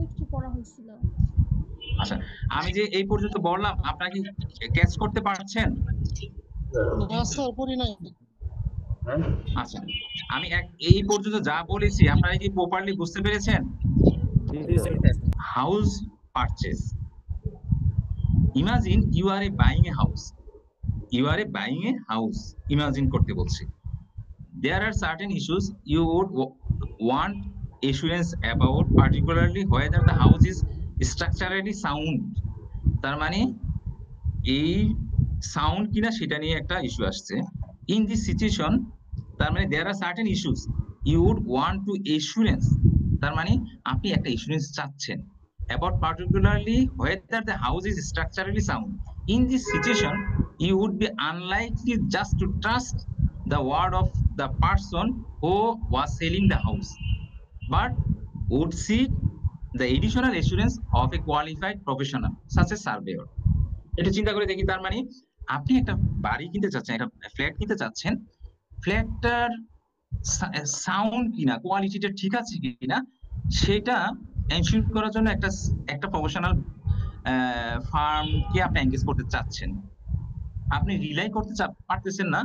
একটু পড়া হয়েছিল। আচ্ছা, আমি যে এই পর্যন্ত বললাম আপনারা কি ক্যাচ করতে পারছেন? না স্যার পড়ি নাই। আচ্ছা, আমি এই পর্যন্ত যা বলেছি আপনারা কি প্রপারলি বুঝতে পেরেছেন? House purchase. Imagine you are buying a house. You are buying a house. Imagine করতে বলছি। There are certain issues you would want assurance about, particularly whether the house is structurally sound. তার মানে এই sound কিনা সেটা নিয়ে একটা issue আসছে। In this situation, তার মানে there are certain issues you would want to assurance. তার মানে আপনি একটা assurance চাচ্ছেন about particularly whether the house is structurally sound. In this situation, you would be unlikely just to trust the word of the person who was selling the house, but would seek the additional assurance of a qualified professional such as surveyor. একটু চিন্তা করে দেখি, তার মানে আপনি একটা বাড়ি কিনতে চাচ্ছেন, একটা ফ্ল্যাট কিনতে চাচ্ছেন, ফ্ল্যাটটার সাউন্ড কিনা, কোয়ালিটিটা ঠিক আছে কিনা সেটা এনশিওর করার জন্য একটা প্রফেশনাল ফার্মকে আপনি এনগেজ করতে চাচ্ছেন। আপনি রিলাই করতে পারতেছেন না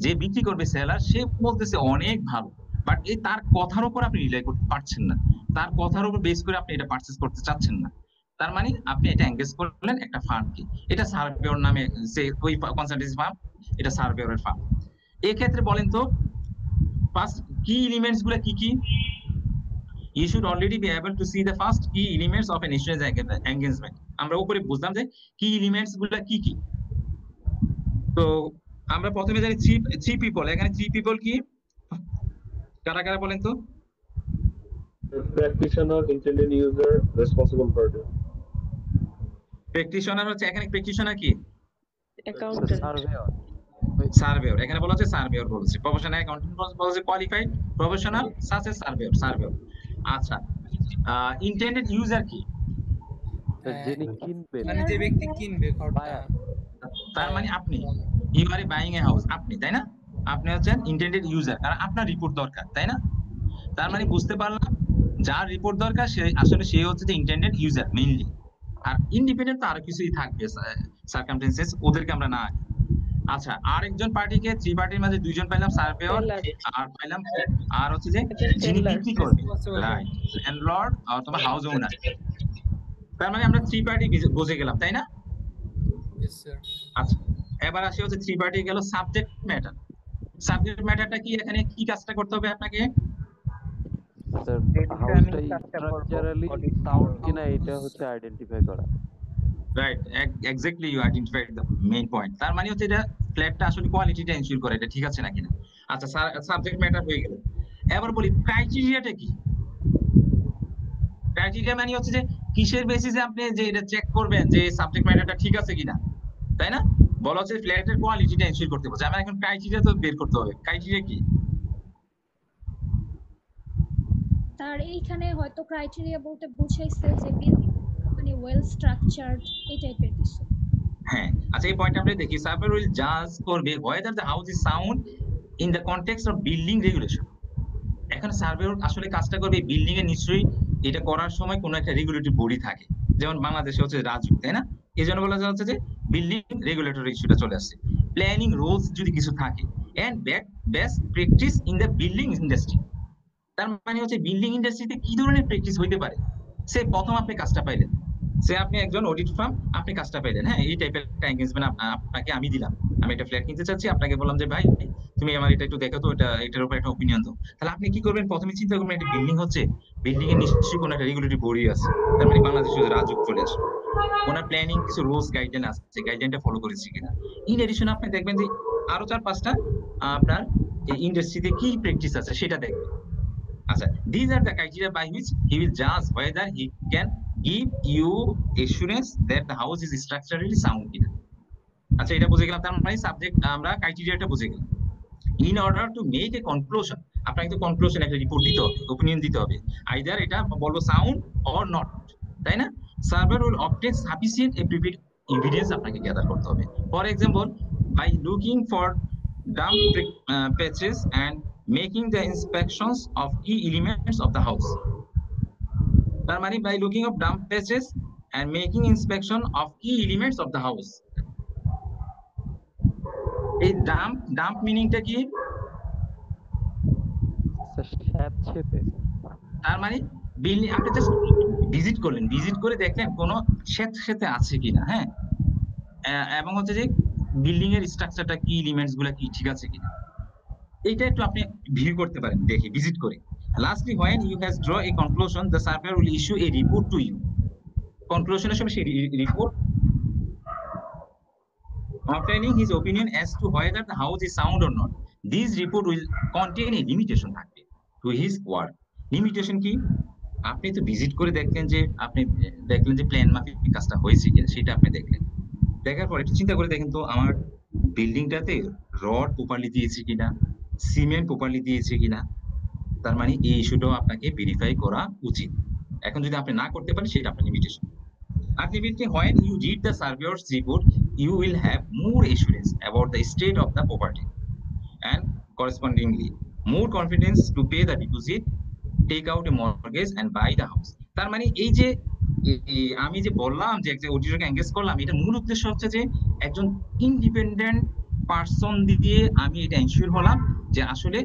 যে বিক্রি করবে সেলার, সে বলতেছে অনেক ভালো, বাট এই তার কথার উপর আপনি রিলাই করতে পারছেন না, তার কথার উপর বেস করে আপনি এটা পারচেজ করতে চাচ্ছেন না। তার মানে আপনি এটা এনগেজ করলেন একটা ফার্মকে, এটা সার্ভেয়র নামে, সে ওই কনসালটেন্সি ফার্ম, এটা সার্ভেয়রের ফার্ম। এই ক্ষেত্রে বলেন তো ফার্স্ট কি এলিমেন্টস গুলো কি কি? You should already be able to see the first key elements of an insurance engagement. আমরা উপরে বুঝলাম যে কি এলিমেন্টস গুলো কি কি। তো আমরা প্রথমে জানি থ্রি পিপল। এখানে থ্রি পিপল কি কারা কারা বলেন তো? Practitioner, intended user, responsible party. Practitioner হচ্ছে, এখানে প্র্যাকটিশনার কি? Accountant, surveyor. এখানে বলা হচ্ছে সার্ভেয়র বলেছে, প্রফেশনাল অ্যাকাউন্টেন্ট বলেছে qualified professional such as surveyor. Surveyor. আচ্ছা, ইন্টেন্ডেড ইউজার কি? যিনি কিনবেন, মানে যে ব্যক্তি কিনবে ঘরটা। তার মানে আপনি, you are buying a house, আপনি, তাই না? আপনি হচ্ছেন ইন্টেন্ডেড ইউজার, কারণ আপনার রিপোর্ট দরকার, তাই না? তার মানে বুঝতে পারলাম যার রিপোর্ট দরকার সে আসলে সে হচ্ছে যে ইন্টেন্ডেড ইউজার মেইনলি। আর ইন্ডিপেন্ডেন্ট তো আরো কিছুই থাকবে সার্কামস্টেন্সেস, ওদেরকে আমরা না। আচ্ছা, আরেকজন পার্টিকে, থ্রি পার্টির মাঝে দুইজন পাইলাম, সার্ভেয়র আর পাইলাম, আর হচ্ছে যে যিনি বিক্রি করবে, রাইট, ল্যান্ডলর্ড অথবা হাউস ওনার। তার মানে আমরা থ্রি পার্টি বুঝে গেলাম, তাই না? আচ্ছা, এবার আসি হচ্ছে থ্রি পার্টি গেল সাবজেক্ট ম্যাটার। সাবজেক্ট ম্যাটারটা কি? এখানে কি কাজটা করতে হবে আপনাকে? স্যার হাউসটা স্ট্রাকচারালি সাউন্ড কিনা এটা হচ্ছে আইডেন্টিফাই করা। Right, exactly, you identified the main point. তার মানে হচ্ছে এটা ফ্ল্যাটটা আসলে কোয়ালিটিটা এনশিওর করে, এটা ঠিক আছে নাকি না। আচ্ছা, সাবজেক্ট ম্যাটার হয়ে গেল। এবার বলি ক্রাইটেরিয়াটা কি? ক্রাইটেরিয়া মানে হচ্ছে যে কিসের বেসিসে আপনি যে এটা চেক করবেন যে সাবজেক্ট ম্যাটারটা ঠিক আছে কিনা, তাই না? বলা হচ্ছে ফ্ল্যাটের কোয়ালিটিটা এনশিওর করতে বলছে। আমার এখন ক্রাইটেরিয়া তো বের করতে হবে। ক্রাইটেরিয়া কি? তার এইখানে হয়তো ক্রাইটেরিয়া বলতে বুঝাইছে যে বিল্ডিং মানে ওয়েল স্ট্রাকচারড এই টাইপের কিছু। হ্যাঁ, আচ্ছা, এই পয়েন্ট আমরা দেখি। সার্ভেয়র উইল জাজ করবে whether the house is sound in the context of building regulation. এখন সার্ভেয়র আসলে কাজটা করবে বিল্ডিং এর, নিশ্চয়ই এটা করার সময় কোনো একটা রেগুলেটরি বডি থাকে, যেমন বাংলাদেশে হচ্ছে রাজুক, তাই না? এই জন্য বলা যাচ্ছে যে বিল্ডিং রেগুলেটরি ইস্যুটা চলে আসছে। প্ল্যানিং রুলস যদি কিছু থাকে, and best practice in the building industry. তার মানে হচ্ছে বিল্ডিং ইন্ডাস্ট্রিতে কি ধরনের প্র্যাকটিস হইতে পারে। সে প্রথম আপনি কাজটা পাইলেন, সে আপনি একজন অডিট ফার্ম, আপনি কাজটা পাইলেন, হ্যাঁ, এই টাইপের একটা এনগেজমেন্ট আপনাকে আমি দিলাম। আমি একটা ফ্ল্যাট কিনতে চাচ্ছি, আপনাকে বললাম যে ভাই তুমি আমার এটা একটু দেখো তো, এটার উপর একটা ওপিনিয়ন দাও। তাহলে আপনি কি করবেন? প্রথমে চিন্তা করবেন একটা বিল্ডিং হচ্ছে, বিল্ডিং এর নিশ্চয়ই কোনো একটা রেগুলেটরি বডি আছে। তার মানে বাংলাদেশে রাজুক চলে আসবে, ওনার প্ল্যানিং কিছু রুলস গাইডলাইন আছে, গাইডলাইনটা ফলো করেছি কিনা। ইন এডিশন আপনি দেখবেন যে আরো 4-5টা আপনার এই ইন্ডাস্ট্রিতে কি প্র্যাকটিস আছে সেটা দেখবেন। আচ্ছা, these are the criteria by which he will judge whether he can give you assurance that the house is structurally sound কিনা। আচ্ছা, এটা বুঝে গেলাম। তার মানে সাবজেক্ট আমরা ক্রাইটেরিয়াটা বুঝে গেলাম। In order to make a conclusion, আপনাকে তো কনক্লুশন একটা রিপোর্ট দিতে হবে, ওপিনিয়ন দিতে হবে, আইদার এটা বলবো সাউন্ড অর নট, তাই না? Surveyor will obtain sufficient evidence আপনাকে গ্যাদার করতে হবে। For example, by looking for damp patches and making the inspections of key elements of the house. তার মানে by looking of dump places and making inspection of key elements of the house. এই dump মিনিংটা কি? স্যাঁতসেঁতে। তার মানে building আপনি just visit করলেন, visit করে দেখলেন কোনো স্যাঁতসেঁতে আছে কিনা, হ্যাঁ, এবং হচ্ছে যে বিল্ডিং এর স্ট্রাকচারটা কি, এলিমেন্টস গুলা কি ঠিক আছে কিনা, এইটা একটু আপনি ভিউ করতে পারেন দেখে ভিজিট করে। Lastly, when you has draw a conclusion, the surveyor will issue a report to you. Conclusion এর সময় সেই report outlining his opinion as to whether the house is sound or not. This report will contain a limitation থাকবে to his work. Limitation কি? আপনি তো visit করে দেখলেন যে আপনি দেখলেন যে প্ল্যান মাফিক কাজটা হয়েছে কিনা, সেটা আপনি দেখলেন। দেখার পর একটু চিন্তা করে দেখেন তো আমার বিল্ডিংটাতে রড প্রপারলি দিয়েছে কিনা, সিমেন্ট প্রপারলি দিয়েছে কিনা। তার মানে এই ইস্যুটাও আপনাকে ভেরিফাই করা উচিত। এখন যদি আপনি না করতে পারেন সেটা আপনার limitation. Ultimately, when you read the surveyor's report, you will have more assurance about the state of the property and correspondingly more confidence to pay the deposit, take out a mortgage and buy the house. তার মানে এই যে আমি যে বললাম যে একটা অডিটরকে engage করলাম, এটা মূল উদ্দেশ্য হচ্ছে যে একজন ইন্ডিপেন্ডেন্ট পারসন দিয়ে আমি এটা এনশিওর হলাম যে আসলে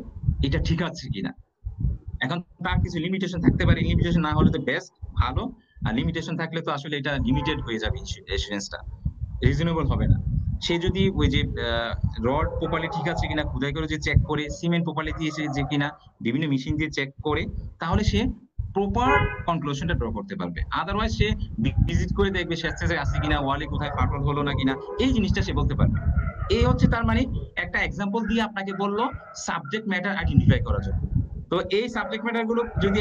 এটা ঠিক আছে কিনা। এখন তার কিছু লিমিটেশন থাকতে পারে, লিমিটেশন না হলে তো বেস্ট ভালো, আর লিমিটেশন থাকলে তো আসলে এটা লিমিটেড হয়ে যাবে, ইন্স্যুরেন্সটা রিজনেবল হবে না। সে যদি ওই যে রড প্রপারলি ঠিক আছে কিনা খোদাই করে যে চেক করে, সিমেন্ট প্রপারলি দিয়েছে যে কিনা বিভিন্ন মেশিন দিয়ে চেক করে, তাহলে সে প্রপার কনক্লুশনটা ড্র করতে পারবে। আদারওয়াইজ সে ভিজিট করে দেখবে স্যাঁতসেঁতে আছে কিনা, ওয়ালে কোথায় ফাটল হলো না কিনা, এই জিনিসটা সে বলতে পারবে। এই হচ্ছে তার মানে একটা এক্সাম্পল দিয়ে আপনাকে বললো সাবজেক্ট ম্যাটার আইডেন্টিফাই করার জন্য। তো এই সাবজেক্ট ম্যাটার গুলো যদি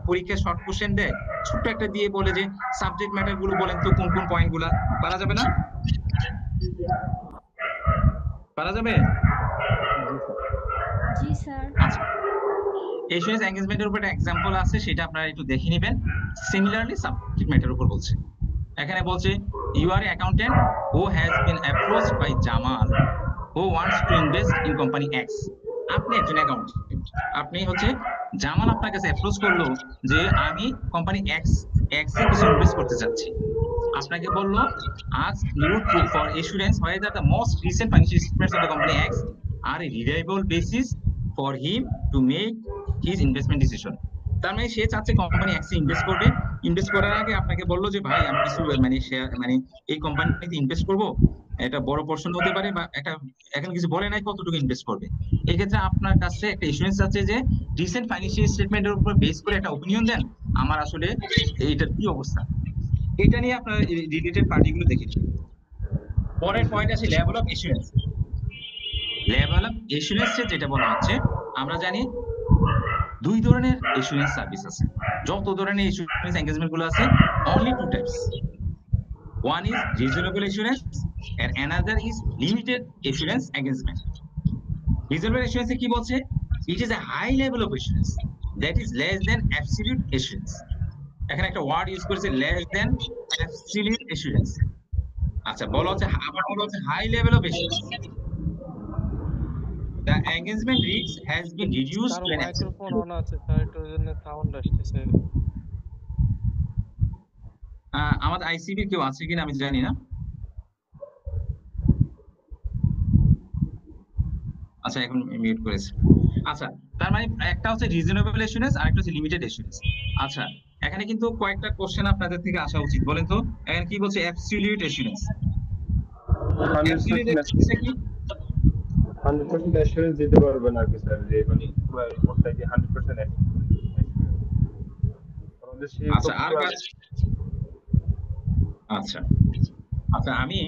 পরীক্ষায় শর্ট কোশ্চেন দেয়, ছোট্ট একটা দিয়ে বলে যে সাবজেক্ট ম্যাটার গুলো বলেন তো কোন কোন পয়েন্ট গুলা, পারা যাবে না? পারা যাবে? জি স্যার। আচ্ছা, ইন্স্যুরেন্স এনগেজমেন্টের উপর একটা এক্সাম্পল আছে, সেটা আপনারা একটু দেখে নেবেন। সিমিলারলি সাবজেক্ট ম্যাটার উপর বলছে, এখানে বলছে you are accountant who has been approached by Jamal who wants to invest in company X. আপনি একজন অ্যাকাউন্টেন্ট, আপনি হচ্ছে জামাল আপনার কাছে অ্যাপ্রোচ করলো যে আমি কোম্পানি এক্স এ কিছু ইনভেস্ট করতে চাচ্ছি। আপনাকে বললো ask you for assurance whether the most recent financial statements of the company X are a reliable basis for him to make his investment decision. তার মানে সে চাচ্ছে কোম্পানি এক্স এ ইনভেস্ট করবে। Invest করার আগে আপনাকে বললো যে ভাই আমি কিছু মানে শেয়ার মানে এই কোম্পানিতে ইনভেস্ট করব, এটা বড় পোরশন হতে পারে, বা একটা এখন কিছু বলে নাই কতটুকু ইনভেস্ট করবে। এই ক্ষেত্রে আপনার কাছে একটা ইন্স্যুরেন্স আছে যে রিসেন্ট ফাইন্যান্সিয়াল স্টেটমেন্টের উপর বেস করে একটা অপিনিয়ন দেন আমার আসলে এইটার কি অবস্থা। এটা নিয়ে আপনার রিলেটেড পার্টিগুলো দেখে নিন। পরের পয়েন্ট আছে level of assurance. Level of এস্যুরেন্সে যেটা বলা হচ্ছে, আমরা জানি দুই ধরনের এস্যুরেন্স সার্ভিস আছে। যত ধরনের এস্যুরেন্স এনগেজমেন্ট গুলো আছে, only two types. One is reasonable assurance and another is limited assurance engagement. Reasonable assurance কি বলছে? It is a high level of assurance that is less than absolute assurance. এখানে একটা word use করেছে less than absolute assurance। আচ্ছা, বলা হচ্ছে আবার বলা হচ্ছে high level of assurance. The engagement risk has been reduced to an microphone on আছে স্যার, এটার জন্য সাউন্ড আসতেছে। আমাদের আইসিবি কেউ আছে কিনা আমি জানি না। আচ্ছা, এখন মিউট করেছে। আচ্ছা, তার মানে একটা হচ্ছে রিজনেবল এস্যুরেন্স আর একটা হচ্ছে লিমিটেড এস্যুরেন্স। আচ্ছা, এখানে কিন্তু কয়েকটা কোশ্চেন আপনাদের থেকে আসা উচিত। বলেন তো এখানে কি বলছে? Absolute assurance. অ্যাবসলিউট এস্যুরেন্স কি? 100% অ্যাসুরেন্স দিতে পারবে না কি স্যার, যে মানে কোনটা কি 100% আচ্ছা, আর আচ্ছা আচ্ছা আমি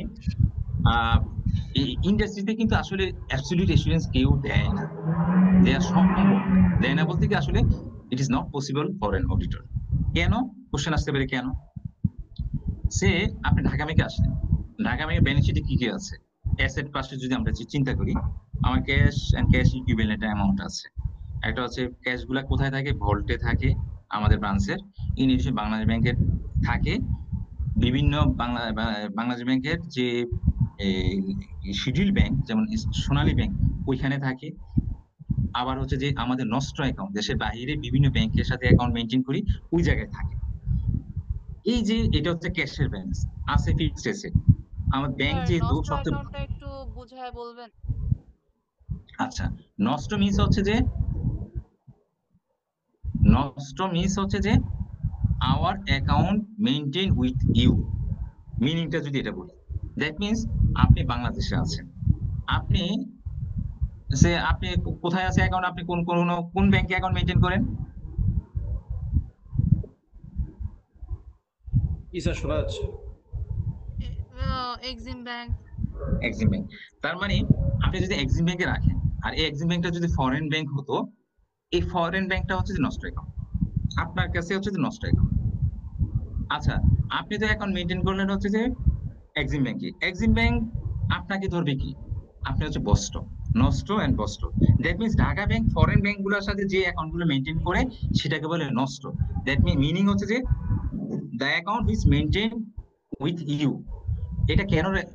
ইন্ডাস্ট্রিতে কিন্তু আসলে অ্যাবসলিউট এস্যুরেন্স কেউ দেয় না, দেয়া সম্ভব দেয় না বলতে কি আসলে it is not possible for N auditor. কেন? কোশ্চেন আসতে পারে কেন? সে আপনি ঢাকা মেকে আসলেন, ঢাকা মেকে ব্যালেন্স শিটে কি কি আছে? অ্যাসেট পাশে যদি আমরা চিন্তা করি, আমার cash and cash equivalent amount আছে। একটা হচ্ছে ক্যাশ গুলা কোথায় থাকে? ভল্টে থাকে আমাদের ব্রাঞ্চের। ইন এডিশন বাংলাদেশ ব্যাংকের থাকে, বিভিন্ন বাংলাদেশ ব্যাংকের যে শিডিউল ব্যাংক যেমন সোনালী ব্যাংক ওইখানে থাকে। আবার হচ্ছে যে আমাদের নষ্ট অ্যাকাউন্ট দেশের বাইরে বিভিন্ন ব্যাংকের সাথে অ্যাকাউন্ট মেনটেন করি, ওই জায়গায় থাকে। এই যে এটা হচ্ছে ক্যাশের ব্যালেন্স আছে ফিক্সড অ্যাসেট। আমার ব্যাংক স্যার যেহেতু নষ্ট সবচেয়ে অ্যাকাউন্টটা একটু বুঝায় বলবেন? আচ্ছা, নষ্ট মিন্স হচ্ছে যে our account maintain with you, মিনিংটা যদি এটা বলি, দ্যাট মিন্স আপনি বাংলাদেশে আছেন, আপনি আপনি কোথায় আছে অ্যাকাউন্ট, আপনি কোন ব্যাংকে অ্যাকাউন্ট মেইনটেইন করেন? কি স্যার শোনা যাচ্ছে? Exim bank. Exim bank. তার মানে আপনি যদি এক্সিম ব্যাংকে রাখেন আর এই এক্সিম ব্যাংকটা যদি ফরেন ব্যাংক হতো, এই ফরেন ব্যাংকটা হচ্ছে যে নষ্ট অ্যাকাউন্ট, আপনার কাছে হচ্ছে যে নষ্ট অ্যাকাউন্ট। আচ্ছা, আপনি তো অ্যাকাউন্ট মেইনটেইন করলেন হচ্ছে যে এক্সিম ব্যাংকে, এক্সিম ব্যাংক আপনাকে ধরবে কি? আপনি হচ্ছে বস্ট, নষ্ট এন্ড বস্ট। That means Dhaka bank foreign bank গুলোর সাথে যে অ্যাকাউন্ট গুলো মেইনটেইন করে সেটাকে বলে নষ্ট। দ্যাট মিনিং হচ্ছে যে the account which maintain with you. এটা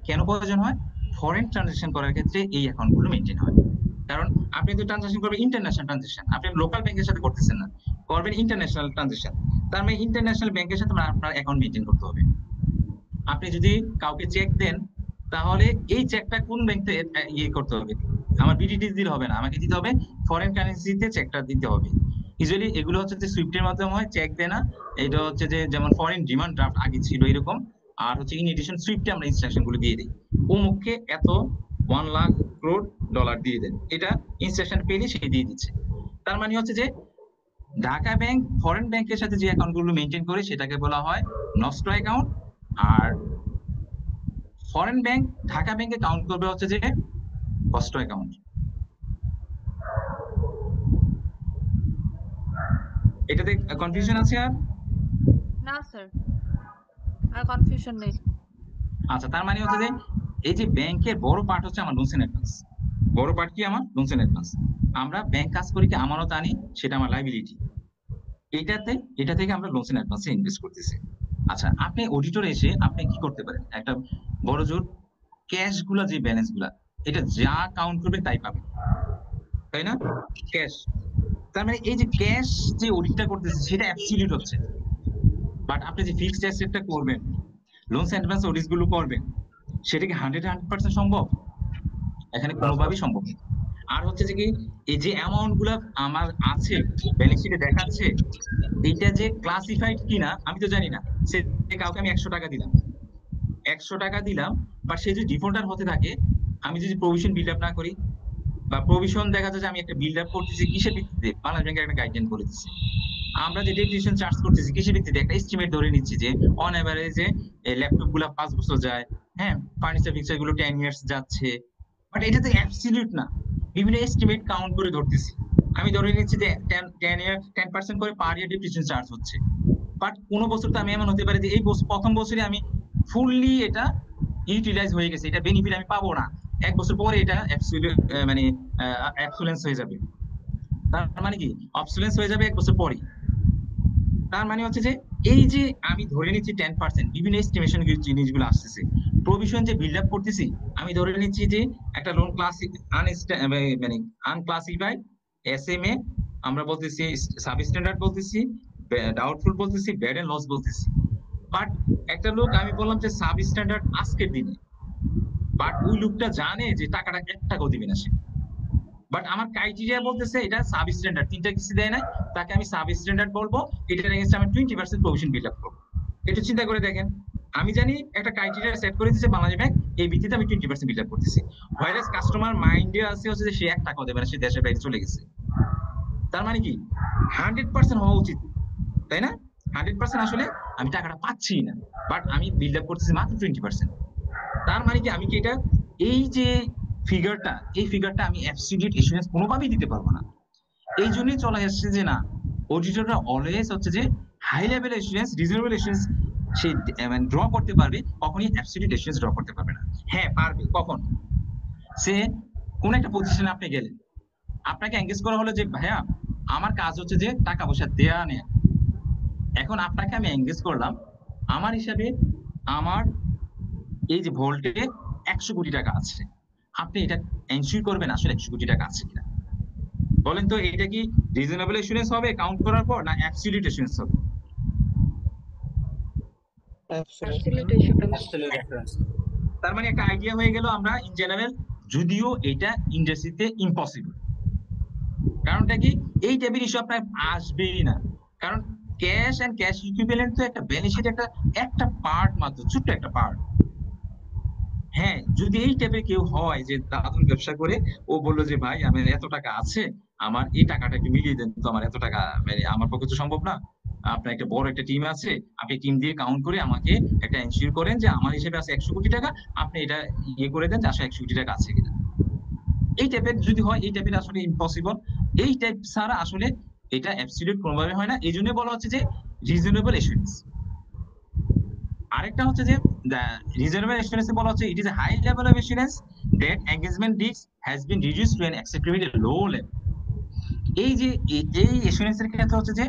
কেন প্রয়োজন হয়? ফরেন ট্রানজাকশন করার ক্ষেত্রে এই অ্যাকাউন্ট গুলো মেইনটেইন হয়। কারণ আপনি তো ট্রানজাকশন করবেন ইন্টারন্যাশনাল ট্রানজাকশন, আপনি লোকাল ব্যাংকের সাথে করতেছেন না, করবেন ইন্টারন্যাশনাল ট্রানজাকশন। তার মানে ইন্টারন্যাশনাল ব্যাংকের সাথে আপনার অ্যাকাউন্ট মেইনটেইন করতে হবে। আপনি যদি কাউকে চেক দেন তাহলে এই চেকটা কোন ব্যাংকে ইয়ে করতে হবে, আমার বিডিটি দিলে হবে না, আমাকে দিতে হবে ফরেন কারেন্সিতে চেকটা দিতে হবে। ইউজুয়ালি এগুলো হচ্ছে যে সুইফটের মাধ্যমে হয়, চেক দেয় না। এটা হচ্ছে যে যেমন ফরেন ডিমান্ড ড্রাফট আগে ছিল এরকম, আর হচ্ছে ইন এডিশন সুইফটে আমরা ইনস্ট্রাকশন গুলো দিয়ে দিই, অমুককে এত 1 লাখ ক্রোড় ডলার দিয়ে দেন, এটা ইনস্ট্রাকশন পেলে সে দিয়ে দিচ্ছে। তার মানে হচ্ছে যে ঢাকা ব্যাংক ফরেন ব্যাংকের সাথে যে অ্যাকাউন্ট গুলো মেইনটেইন করে সেটাকে বলা হয় নষ্ট অ্যাকাউন্ট, আর ফরেন ব্যাংক ঢাকা ব্যাংকে কাউন্ট করবে হচ্ছে যে কষ্ট অ্যাকাউন্ট। এটাতে কনফিউশন আছে আর? না স্যার, আর কনফিউশন নেই। আচ্ছা, তার মানে হচ্ছে যে এই যে ব্যাংকের বড় পার্ট হচ্ছে আমার লোনস এন্ড অ্যাডভান্স, বড় পার্ট কি আমার লোনস এন্ড অ্যাডভান্স। আমরা ব্যাংক কাজ করি কি আমানত আনি, সেটা আমার লাইবিলিটি, এটা থেকে আমরা লোনস এন্ড অ্যাডভান্সে ইনভেস্ট করতেছি। আচ্ছা, আপনি অডিটর এসে আপনি কি করতে পারেন, একটা বড় জোর ক্যাশ গুলা যে ব্যালেন্স গুলা এটা যা কাউন্ট করবে তাই পাবেন, তাই না? ক্যাশ, তার মানে এই যে ক্যাশ যে অডিটটা করতেছে সেটা অ্যাবসলিউট হচ্ছে, বাট আপনি যে ফিক্সড অ্যাসেটটা করবেন, লোনস এন্ড অ্যাডভান্স অডিট গুলো করবেন, সেটা কি 100% সম্ভব? এখানে কোনোভাবেই সম্ভব না। আর হচ্ছে যে কি এই যে অ্যামাউন্ট গুলা আমার আছে ব্যালেন্স শিটে দেখাচ্ছে, এইটা যে ক্লাসিফাইড কিনা আমি তো জানি না। সে কাউকে আমি 100 টাকা দিলাম, বাট সে যদি ডিফল্টার হতে থাকে, আমি যদি প্রভিশন বিল্ড আপ না করি, বা প্রভিশন দেখা যায় যে আমি একটা বিল্ড আপ করতেছি কিসের ভিত্তিতে, বাংলাদেশ ব্যাংকের একটা গাইডলাইন বলে দিচ্ছে আমরা যে ডেপ্রিসিয়েশন চার্জ করতেছি কিসের ভিত্তিতে, একটা এস্টিমেট ধরে নিচ্ছি যে অন এভারেজে ল্যাপটপ গুলা 5 বছর যায়, হ্যাঁ, ফার্নিচার ফিক্সার গুলো 10 ইয়ার্স যাচ্ছে, বাট এটা তো অ্যাবসলিউট না, বিভিন্ন এস্টিমেট কাউন্ট করে ধরতেছি। আমি ধরে নিচ্ছি যে 10% করে পার ইয়ার ডেপ্রিসিয়েশন চার্জ হচ্ছে, বাট কোনো বছর তো আমি এমন হতে পারে যে এই প্রথম বছরে আমি ফুললি এটা ইউটিলাইজ হয়ে গেছে, এটা বেনিফিট আমি পাবো না, 1 বছর পরে এটা মানে অ্যাবসুলেন্স হয়ে যাবে। তার মানে কি অবসুলেন্স হয়ে যাবে 1 বছর পরে। তার মানে হচ্ছে যে এই যে আমি ধরে নিচ্ছি 10% বিভিন্ন এস্টিমেশন জিনিসগুলো আসতেছে, প্রভিশন যে বিল্ড আপ করতেছি, আমি ধরে নিচ্ছি যে একটা লোন ক্লাস মানে আনক্লাসিফাইড, এসএমএ আমরা বলতেছি, সাবস্ট্যান্ডার্ড বলতেছি, ডাউটফুল বলতেছি, ব্যাড এন্ড লস বলতেছি। বাট একটা লোক আমি বললাম যে সাবস্ট্যান্ডার্ড আজকের দিনে, বাট ওই লোকটা জানে যে টাকাটা 1 টাকাও দিবে না সে, বাট আমার ক্রাইটেরিয়া বলতেছে এটা সাবস্ট্যান্ডার্ড, 3টা কিছু দেয় না, তাকে আমি সাবস্ট্যান্ডার্ড বলবো, এটার এগেইনস্টে আমি 20% প্রভিশন বিল্ড আপ করবো। এটা চিন্তা করে দেখেন, আমি জানি একটা ক্রাইটেরিয়া সেট করে দিয়েছে বাংলাদেশ ব্যাংক, এই ভিত্তিতে আমি 20% বিল্ড আপ করতেছি, হোয়াইরাস কাস্টমার মাইন্ডে আছে হচ্ছে যে সে 1 টাকাও দেবে না, সে দেশের বাইরে চলে গেছে। তার মানে কি 100% হওয়া উচিত, তাই না? 100% আসলে আমি টাকাটা পাচ্ছি না, বাট আমি বিল্ড আপ করতেছি মাত্র 20%। তার মানে কি আমি কি এটা এই যে ফিগারটা আমি অ্যাবসলিউট এসুরেন্স কোনোভাবেই দিতে পারবো না। এই জন্যই চলে আসছে যে না, অডিটররা অলওয়েজ হচ্ছে যে high level assurance, reasonable assurance সে মানে ড্র করতে পারবে, কখনই অ্যাবসলিউট এসুরেন্স ড্র করতে পারবে না। হ্যাঁ পারবে, কখন? সে কোন একটা পজিশনে আপনি গেলেন, আপনাকে এনগেজ করা হলো যে ভাইয়া আমার কাজ হচ্ছে যে টাকা পয়সা দেয়া নেয়া, এখন আপনাকে আমি এনগেজ করলাম, আমার হিসাবে আমার এই যে ভোল্টে 100 কোটি টাকা আছে, আপনি এটা এনশিওর করবেন আসলে 100 কোটি টাকা আছে কিনা। বলেন তো এটা কি রিজনেবল এসুরেন্স হবে কাউন্ট করার পর, না অ্যাবসলিউট এসুরেন্স হবে? Absolute assurance. Absolute assurance. তার মানে একটা আইডিয়া হয়ে গেল আমরা ইন জেনারেল, যদিও এটা ইন্ডাস্ট্রিতে ইম্পসিবল। কারণটা কি, এই টাইপের ইস্যু আপনার আসবেই না, কারণ ক্যাশ এন্ড ক্যাশ ইকুইভ্যালেন্ট তো একটা ব্যালেন্স শিট একটা পার্ট মাত্র, ছোট্ট একটা পার্ট। হ্যাঁ, যদি এই টাইপের কেউ হয় যে দাদুর ব্যবসা করে, ও বললো যে ভাই আমার এত টাকা আছে, আমার এই টাকাটা একটু মিলিয়ে দেন তো, আমার এত টাকা মানে আমার পক্ষে তো সম্ভব না, আপনার একটা বড় একটা টিম আছে, আপনি টিম দিয়ে কাউন্ট করে আমাকে একটা এনশিওর করেন যে আমার হিসেবে আছে 100 কোটি টাকা, আপনি এটা ইয়ে করে দেন যে আসলে 100 কোটি টাকা আছে কিনা। এই টাইপের যদি হয়, এই টাইপের আসলে ইম্পসিবল। এই টাইপ ছাড়া আসলে এটা অ্যাবসলিউট কোনোভাবে হয় না, এই জন্য বলা হচ্ছে যে রিজনেবল এসুরেন্স। আরেকটা হচ্ছে যে রিজনেবল এসুরেন্স বলা হচ্ছে it is a high level of assurance that engagement risk has been reduced to an acceptable low level. এই যে এই এসুরেন্সের ক্ষেত্রে হচ্ছে যে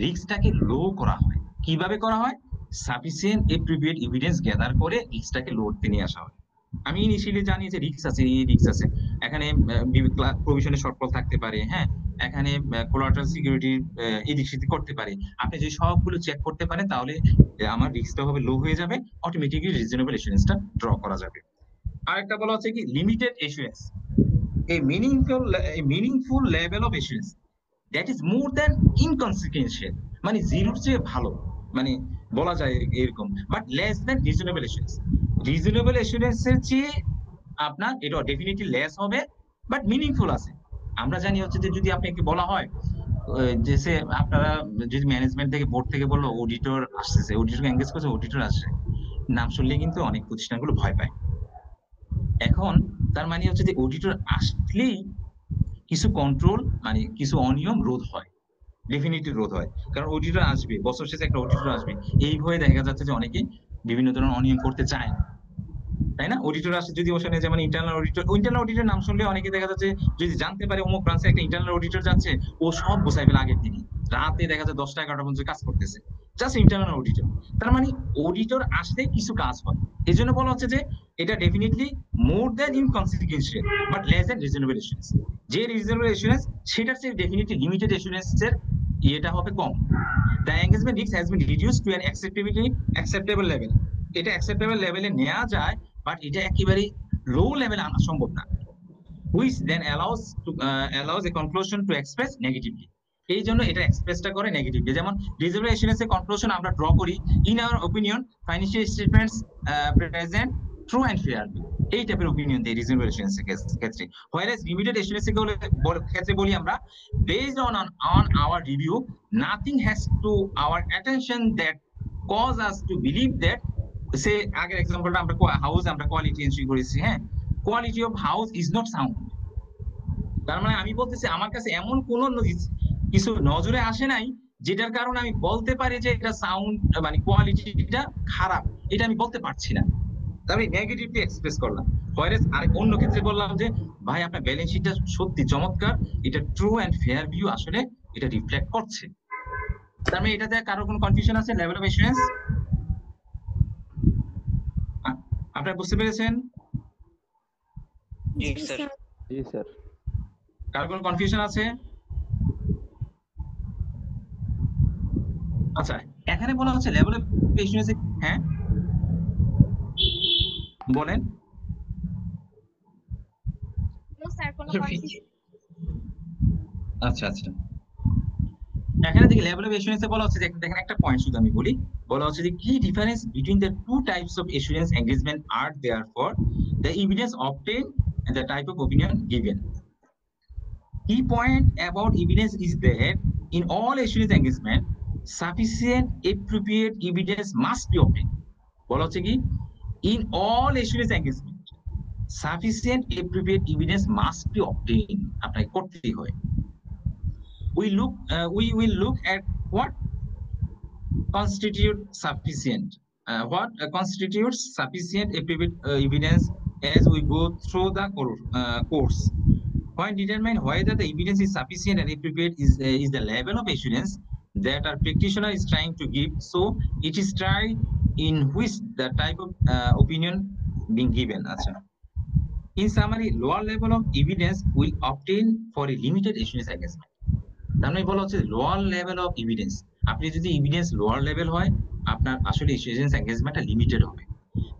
রিস্কটাকে লো করা হয়। কিভাবে করা হয়? সাফিসিয়েন্ট এপ্রোপ্রিয়েট এভিডেন্স গ্যাদার করে রিস্কটাকে লোতে নিয়ে আসা হয়। আমি ইনিশিয়ালি জানি যে রিস্ক আছে, এই রিস্ক আছে, এখানে প্রভিশনের শর্টফল থাকতে পারে, হ্যাঁ, এখানে কোলাটারাল সিকিউরিটি এদিক সেদিক করতে পারে। আপনি যদি সবগুলো চেক করতে পারেন তাহলে আমার রিস্কটা হবে লো হয়ে যাবে, অটোমেটিক্যালি রিজনেবল এসুরেন্সটা ড্র করা যাবে। আরেকটা বলা হচ্ছে কি limited assurance, a meaningful level of assurance that is more than inconsequential, মানে জিরোর চেয়ে ভালো, মানে বলা যায় এরকম, but less than reasonable assurance. Reasonable এসুরেন্সের চেয়ে আপনার এটা ডেফিনেটলি লেস হবে, বাট মিনিংফুল আছে। আমরা জানি হচ্ছে যে যদি আপনাকে বলা হয় যে সে আপনারা যদি ম্যানেজমেন্ট থেকে বোর্ড থেকে বললো অডিটর আসছে, অডিটর এনগেজ করছে, অডিটর আসছে, নাম শুনলে কিন্তু অনেক প্রতিষ্ঠানগুলো ভয় পায়। এখন তার মানে হচ্ছে যে অডিটর আসলেই কিছু কন্ট্রোল মানে কিছু অনিয়ম রোধ হয়, ডেফিনেটলি রোধ হয়, কারণ অডিটর আসবে, বছর শেষে একটা অডিটর আসবে, এই ভয়ে দেখা যাচ্ছে যে অনেকে বিভিন্ন ধরনের অনিয়ম করতে চায় না, তাই না? অডিটর আসে যদি ওখানে যেমন ইন্টারনাল অডিটর নাম শুনলে অনেকে দেখা যাচ্ছে যদি জানতে পারে অমুক ব্রাঞ্চে একটা ইন্টারনাল অডিটর যাচ্ছে, ও সব গোছাই ফেলে আগের দিনই, রাতে দেখা যায় 10টা 11টা পর্যন্ত কাজ করতেছে, জাস্ট ইন্টারনাল অডিটর। তার মানে অডিটর আসলে কিছু কাজ হয়, এই জন্য বলা হচ্ছে যে এটা definitely more than inconsequential but less than reasonable assurance. যে রিজনেবল এসুরেন্স সেটার চেয়ে ডেফিনেটলি লিমিটেড এসুরেন্সের এটা হবে কম। The engagement risk has been reduced to an acceptable level. এটা অ্যাকসেপ্টেবল লেভেলে নেওয়া যায়, বাট এটা একেবারে লো লেভেলে আনা সম্ভব না, which then allows a conclusion to express negatively। এই জন্য এটা এক্সপ্রেসটা করে নেগেটিভলি। যেমন রিজনেবল এসুরেন্সের কনক্লুশন আমরা ড্র করি, in our opinion financial statements present true and fair, এই টাইপের ওপিনিয়ন দেয় রিজনেবল এসুরেন্সের ক্ষেত্রে। হোয়ারএজ লিমিটেড এসুরেন্সের ক্ষেত্রে বলি আমরা, based on our review nothing has to our attention that cause us to believe that, say আগের এক্সাম্পলটা আমরা হাউস আমরা কোয়ালিটি এন্ট্রি করেছি, হ্যাঁ, quality of house is not sound. তার মানে আমি বলতেছি আমার কাছে এমন কোন কিছু নজরে আসে নাই যেটার কারণে আমি বলতে পারি যে এটা সাউন্ড মানে কোয়ালিটিটা খারাপ, এটা আমি বলতে পারছি না, আমি নেগেটিভলি এক্সপ্রেস করলাম। হোয়ারএজ আরেক অন্য ক্ষেত্রে বললাম যে ভাই আপনার ব্যালেন্স শিটটা সত্যি চমৎকার, এটা ট্রু এন্ড ফেয়ার ভিউ আসলে এটা রিফ্লেক্ট করছে। তার মানে এটাতে কারো কোনো কনফিউশন আছে? লেভেল অফ এসুরেন্স আপনারা বুঝতে পেরেছেন? জি স্যার। জি স্যার। কারো কোনো কনফিউশন আছে? আচ্ছা, এখানে বলা হচ্ছে লেভেল অফ এসুরেন্স, হ্যাঁ বলেন। স্যার কোনো কনফিউশন? আচ্ছা আচ্ছা, এখানে দেখি লেভেল অফ এসুরেন্সে বলা হচ্ছে যে দেখেন একটা পয়েন্ট শুধু আমি বলি, বলা হচ্ছে যে কি difference between the two types of assurance engagement আর therefore the evidence obtained and the type of opinion given. Key point about evidence is that in all assurance engagement sufficient appropriate evidence must be obtained. বলা হচ্ছে কি in all assurance engagement sufficient appropriate evidence must be obtained, আপনাকে করতেই হয়। We will look at what constitutes sufficient appropriate evidence as we go through the course. When determine whether the evidence is sufficient and appropriate is the level of assurance that our practitioner is trying to give. So it is tried in which the type of opinion being given. In summary, lower level of evidence will obtain for a limited assurance engagement. তার মানে বলা হচ্ছে lower level of evidence আপনি যদি evidence lower level হয় আপনার আসলে assurance এঙ্গেজমেন্টটা limited হবে।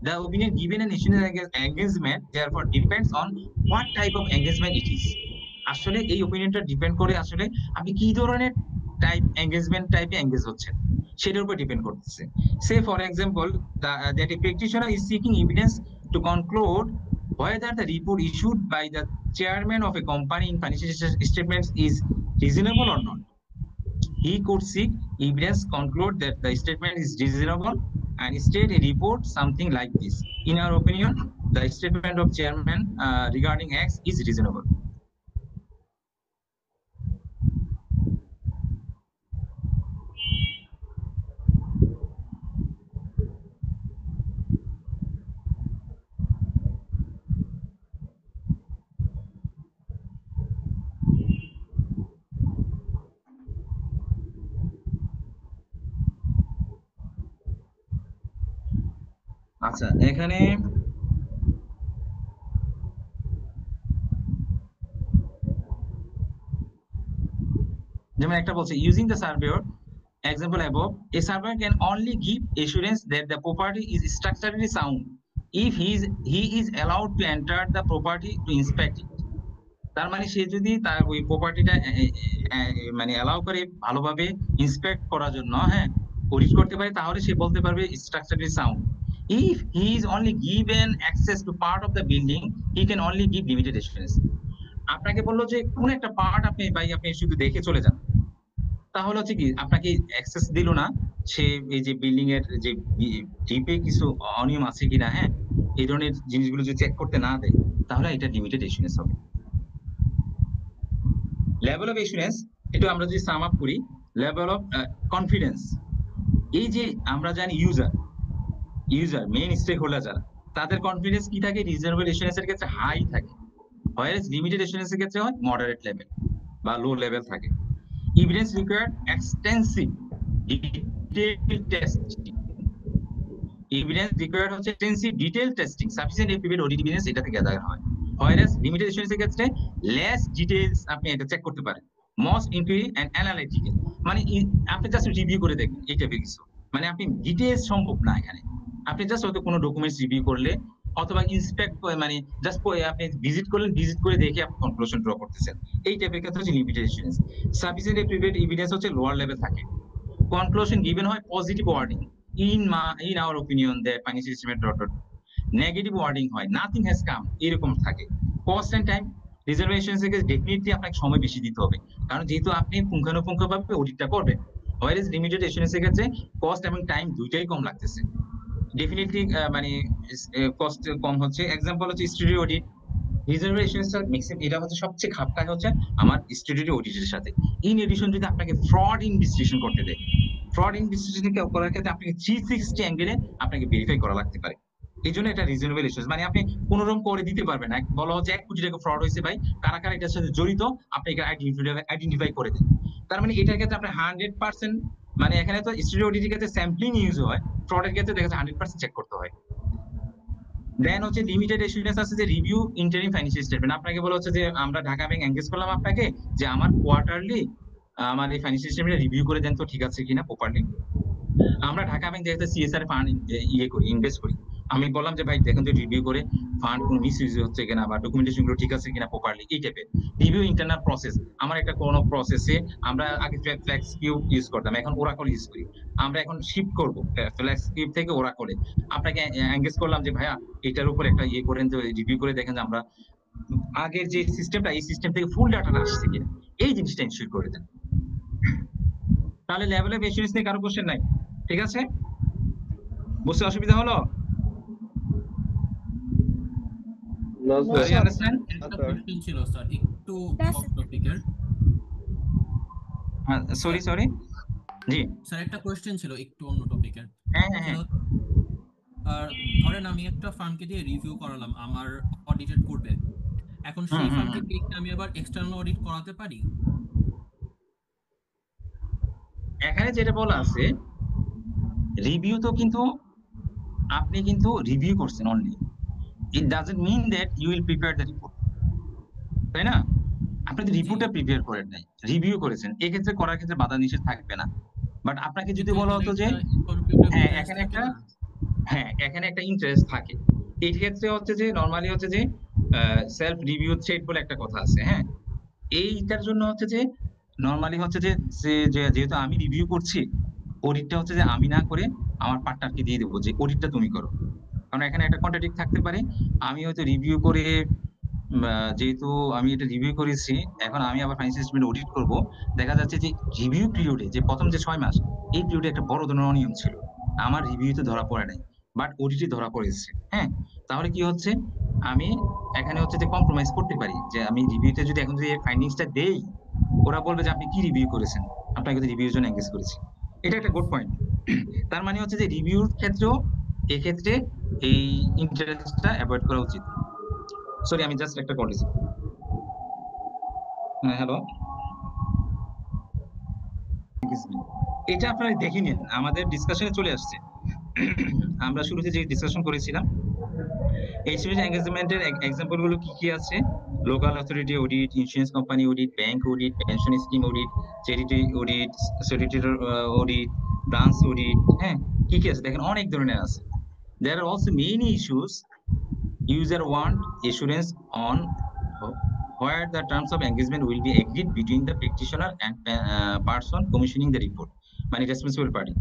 The opinion given in insurance engagement therefore depends on what type of engagement it is. আসলে এই ওপিনিয়নটা ডিপেন্ড করে আসলে আপনি কি ধরনের এঙ্গেজমেন্ট টাইপে এঙ্গেজ হচ্ছেন সেটার উপর ডিপেন্ড করতেছে। Say for example that a practitioner is seeking evidence to conclude whether the report issued by the chairman of a company in financial statements is reasonable or not. He could seek evidence conclude that the statement is reasonable and state a report something like this. In our opinion, the statement of chairman regarding X is reasonable. আচ্ছা এখানে যেমন একটা বলছে using the surveyor example above, a surveyor can only give assurance that the property is structurally sound if he is allowed to enter the property to inspect it. তার মানে সে যদি তার ওই প্রপার্টিটা মানে অ্যালাউ করে ভালোভাবে ইন্সপেক্ট করার জন্য, হ্যাঁ, অডিট করতে পারে, তাহলে সে বলতে পারবে structurally sound. If he is only given access to part of the building he can only give limited assurance. আপনাকে বললো যে কোন একটা পার্ট আপনি শুধু দেখে চলে যান, তাহলে হচ্ছে কি আপনাকে অ্যাক্সেস দিল না, সে এই যে বিল্ডিং এর যে ডিপে কিছু অনিয়ম আছে কিনা, হ্যাঁ, এই ধরনের জিনিসগুলো যদি চেক করতে না দেয় তাহলে এটা লিমিটেড অ্যাসুরেন্স হবে। লেভেল অফ অ্যাসুরেন্স এটা আমরা যদি সাম আপ করি, লেভেল অফ কনফিডেন্স, এই যে আমরা জানি ইউজার মেইন স্টেক হোল্ডার যারা, তাদের কনফিডেন্স কি থাকে, রিজনেবল অ্যাসুরেন্সের ক্ষেত্রে হাই থাকে, হোয়ারএজ লিমিটেড অ্যাসুরেন্সের ক্ষেত্রে হয় মডারেট লেভেল বা লো লেভেল থাকে। Evidence required extensive detail testing, evidence required হচ্ছে extensive detail testing, sufficient evidence audit evidence এটা থেকে গ্যাদার হয়। হোয়ারএজ লিমিটেড অ্যাসুরেন্সের ক্ষেত্রে লেস ডিটেইলস আপনি এটা চেক করতে পারেন, মোস্ট ইনকুয়ারি এন্ড অ্যানালিটিক্যাল, মানে আপনি জাস্ট রিভিউ করে দেখবেন এই টাইপের কিছু, মানে আপনি ডিটেইলস সম্ভব না এখানে, আপনি জাস্ট হয়তো কোনো ডকুমেন্টস রিভিউ করলে অথবা ইন্সপেক্ট মানে জাস্ট আপনি ভিজিট করলেন, ভিজিট করে দেখে আপনি কনক্লুশন ড্র করতেছেন, এই টাইপের ক্ষেত্রে হচ্ছে লিমিটেড অ্যাসুরেন্স। সাফিসিয়েন্ট এভিডেন্স হচ্ছে লোয়ার লেভেল থাকে, কনক্লুশন গিভেন হয় positive wording, in our opinion the financial statement dot negative wording হয় নাথিং হ্যাজ কাম, এরকম থাকে। কস্ট এন্ড টাইম, রিজার্ভেশনস থেকে ডেফিনেটলি আপনাকে সময় বেশি দিতে হবে, কারণ যেহেতু আপনি পুঙ্খানুপুঙ্খভাবে অডিটটা করবেন। হোয়ারএজ লিমিটেড অ্যাসুরেন্সের ক্ষেত্রে কস্ট এবং টাইম দুইটাই কম লাগতেছে, ডেফিনেটলি মানে কস্ট কম হচ্ছে। এক্সাম্পল হচ্ছে স্টুডিও অডিট, রিজার্ভেশনসটা ম্যাক্সিমাম এটা হচ্ছে সবচেয়ে খাপ খায় হচ্ছে আমার স্টুডিও অডিটের সাথে। ইন এডিশন যদি আপনাকে ফ্রড ইনভেস্টিগেশন করতে দেয়, ফ্রড ইনভেস্টিগেশন করার ক্ষেত্রে আপনাকে 360 অ্যাঙ্গেলে আপনাকে ভেরিফাই করা লাগতে পারে, এই জন্য এটা রিজনেবল অ্যাসুরেন্স, মানে আপনি কোনোরকম করে দিতে পারবেন না, বলা হচ্ছে 1 কোটি টাকা ফ্রড হয়েছে ভাই, কারা কারা এটার সাথে জড়িত আপনি এটা আইডেন্টিফাই করে দেন। তার মানে এটার ক্ষেত্রে আপনি 100%, মানে এখানে তো স্টুডিও অডিটের ক্ষেত্রে স্যাম্পলিং ইউজ হয়, ফ্রডের ক্ষেত্রে দেখা যাচ্ছে 100% চেক করতে হয়। দেন হচ্ছে লিমিটেড অ্যাসুরেন্স আছে যে রিভিউ ইন্টারিম ফাইন্যান্সিয়াল স্টেটমেন্ট, আপনাকে বলা হচ্ছে যে আমরা ঢাকা ব্যাংক এনগেজ করলাম আপনাকে যে আমার কোয়ার্টারলি আমার এই ফাইন্যান্সিয়াল স্টেটমেন্ট রিভিউ করে দেন তো ঠিক আছে কিনা প্রপারলি। আমরা ঢাকা ব্যাংক দেখতে সিএসআর ফান্ড করি, ইনভেস্ট করি, আমি বললাম যে ভাই দেখেন তো রিভিউ করে ফান্ড কোনো মিসইউজ হচ্ছে কিনা বা ডকুমেন্টেশন গুলো ঠিক আছে কিনা প্রপারলি, এই টাইপের রিভিউ। ইন্টারনাল প্রসেস, আমার একটা কোনো প্রসেসে আমরা আগে ফ্লেক্স কিউব ইউজ করতাম, এখন ওরাকল ইউজ করি, আমরা এখন শিফট করব ফ্লেক্স কিউব থেকে ওরাকলে, আপনাকে এনগেজ করলাম যে ভাইয়া এটার উপর একটা করেন, যে রিভিউ করে দেখেন যে আমরা আগের যে সিস্টেমটা এই সিস্টেম থেকে ফুল ডাটাটা আসছে কিনা, এই জিনিসটা এনশিওর করে দেন। তাহলে লেভেল অফ অ্যাসুরেন্স নিয়ে কারো কোশ্চেন নাই? ঠিক আছে, বুঝতে অসুবিধা হলো? না Do you understand? একটা কোশ্চেন ছিল স্যার একটু অফ টপিকের। সরি জি স্যার একটা কোশ্চেন ছিল একটু অন্য টপিকের। হ্যাঁ আর ধরেন আমি একটা ফার্মকে দিয়ে রিভিউ করালাম আমার অডিটেড করবে, এখন সেই ফার্মকে দিয়ে আমি আবার এক্সটার্নাল অডিট করাতে পারি? এখানে যেটা বলা আছে রিভিউ তো কিন্তু আপনি কিন্তু রিভিউ করছেন only, it doesn't mean that you will prepare the report, তাই না? আপনি তো রিপোর্টটা প্রিপেয়ার করেন নাই, রিভিউ করেছেন, এই ক্ষেত্রে করার ক্ষেত্রে বাধা নিষেধ থাকবে না। বাট আপনাকে যদি এখানে বলা হতো যে কম্পিউটার হ্যাঁ ইন্টারেস্ট এখানে থাকে একটা না? এখানে একটা ইন্টারেস্ট থাকে, এই ক্ষেত্রে হচ্ছে যে নরমালি হচ্ছে যে সেলফ রিভিউ থ্রেড বলে একটা কথা আছে, হ্যাঁ, এইটার জন্য হচ্ছে যে নরমালি হচ্ছে যে যেহেতু আমি রিভিউ করছি, অডিটটা হচ্ছে যে আমি না করে আমার পার্টনারকে দিয়ে দেবো যে অডিটটা তুমি করো। কারণ এখানে একটা কন্ট্রাডিক্ট থাকতে পারে, আমি হয়তো রিভিউ করে যেহেতু আমি এটা রিভিউ করেছি, এখন আমি আবার ফাইন্যান্সিয়াল স্টেটমেন্ট অডিট করব, দেখা যাচ্ছে যে রিভিউ পিরিয়ডে যে প্রথম যে 6 মাস, এই পিরিয়ডে একটা বড় ধরনের অনিয়ম ছিল, আমার রিভিউতে ধরা পড়ে নাই, বাট অডিটে ধরা পড়েছে। হ্যাঁ, তাহলে কি হচ্ছে, আমি এখানে হচ্ছে যে কম্প্রোমাইজ করতে পারি, যে আমি রিভিউতে যদি এখন যদি ফাইন্ডিংসটা দেই, ওরা বলবে যে আপনি কি রিভিউ করেছেন, আপনাকে যদি রিভিউর জন্য এঙ্গেজ করেছি। এটা একটা গুড পয়েন্ট। তার মানে হচ্ছে যে রিভিউর ক্ষেত্রেও এক্ষেত্রে এই ইন্টারেস্টটা অ্যাভয়েড করা উচিত। সরি, আমি জাস্ট একটা কল রিসিভ। হ্যালো, এটা আপনারা দেখে নিন, আমাদের ডিসকাশনে চলে আসছে। আমরা শুরুতে যে ডিসকাশন করেছিলাম, এক্সচেঞ্জ এঙ্গেজমেন্টের এক্সাম্পল গুলো কি কি আছে, local authority audit, insurance company audit, bank audit, pension scheme audit, charity audit, statutory audit, branch audit, হ্যাঁ, কি কি আছে দেখেন, অনেক ধরনের আছে। There are also many issues user want assurance on where the terms of engagement will be agreed between the practitioner and person commissioning the report, মানে responsible party.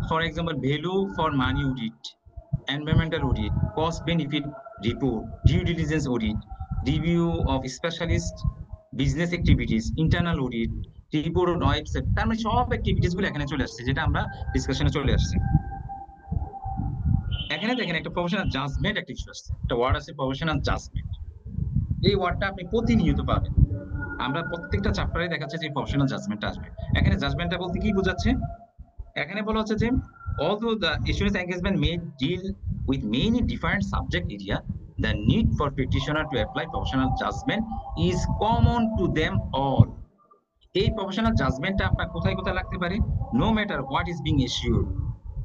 For example, value for money audit, environmental audit, cost benefit report, due diligence audit, review of specialist business activities, internal audit, report on website, তার মানে সব activities গুলো এখানে চলে আসছে, যেটা আমরা ডিসকাশনে চলে আসছে। এখানে দেখেন একটা প্রফেশনাল জাজমেন্ট একটা ইস্যু আসছে, একটা ওয়ার্ড আছে প্রফেশনাল জাজমেন্ট। এই ওয়ার্ডটা আপনি প্রতিনিয়ত পাবেন, আমরা প্রত্যেকটা চ্যাপ্টারে দেখাচ্ছে যে প্রফেশনাল জাজমেন্টটা আসবে। এখানে জাজমেন্টটা বলতে কি বোঝাচ্ছে, এখানে বলা হচ্ছে যে although the assurance engagement may deal with many different subject area, the need for practitioner to apply professional judgment is common to them all. এই প্রফেশনাল জাজমেন্টটা আপনার কোথায় কোথায় লাগতে পারে, no matter what is being assured.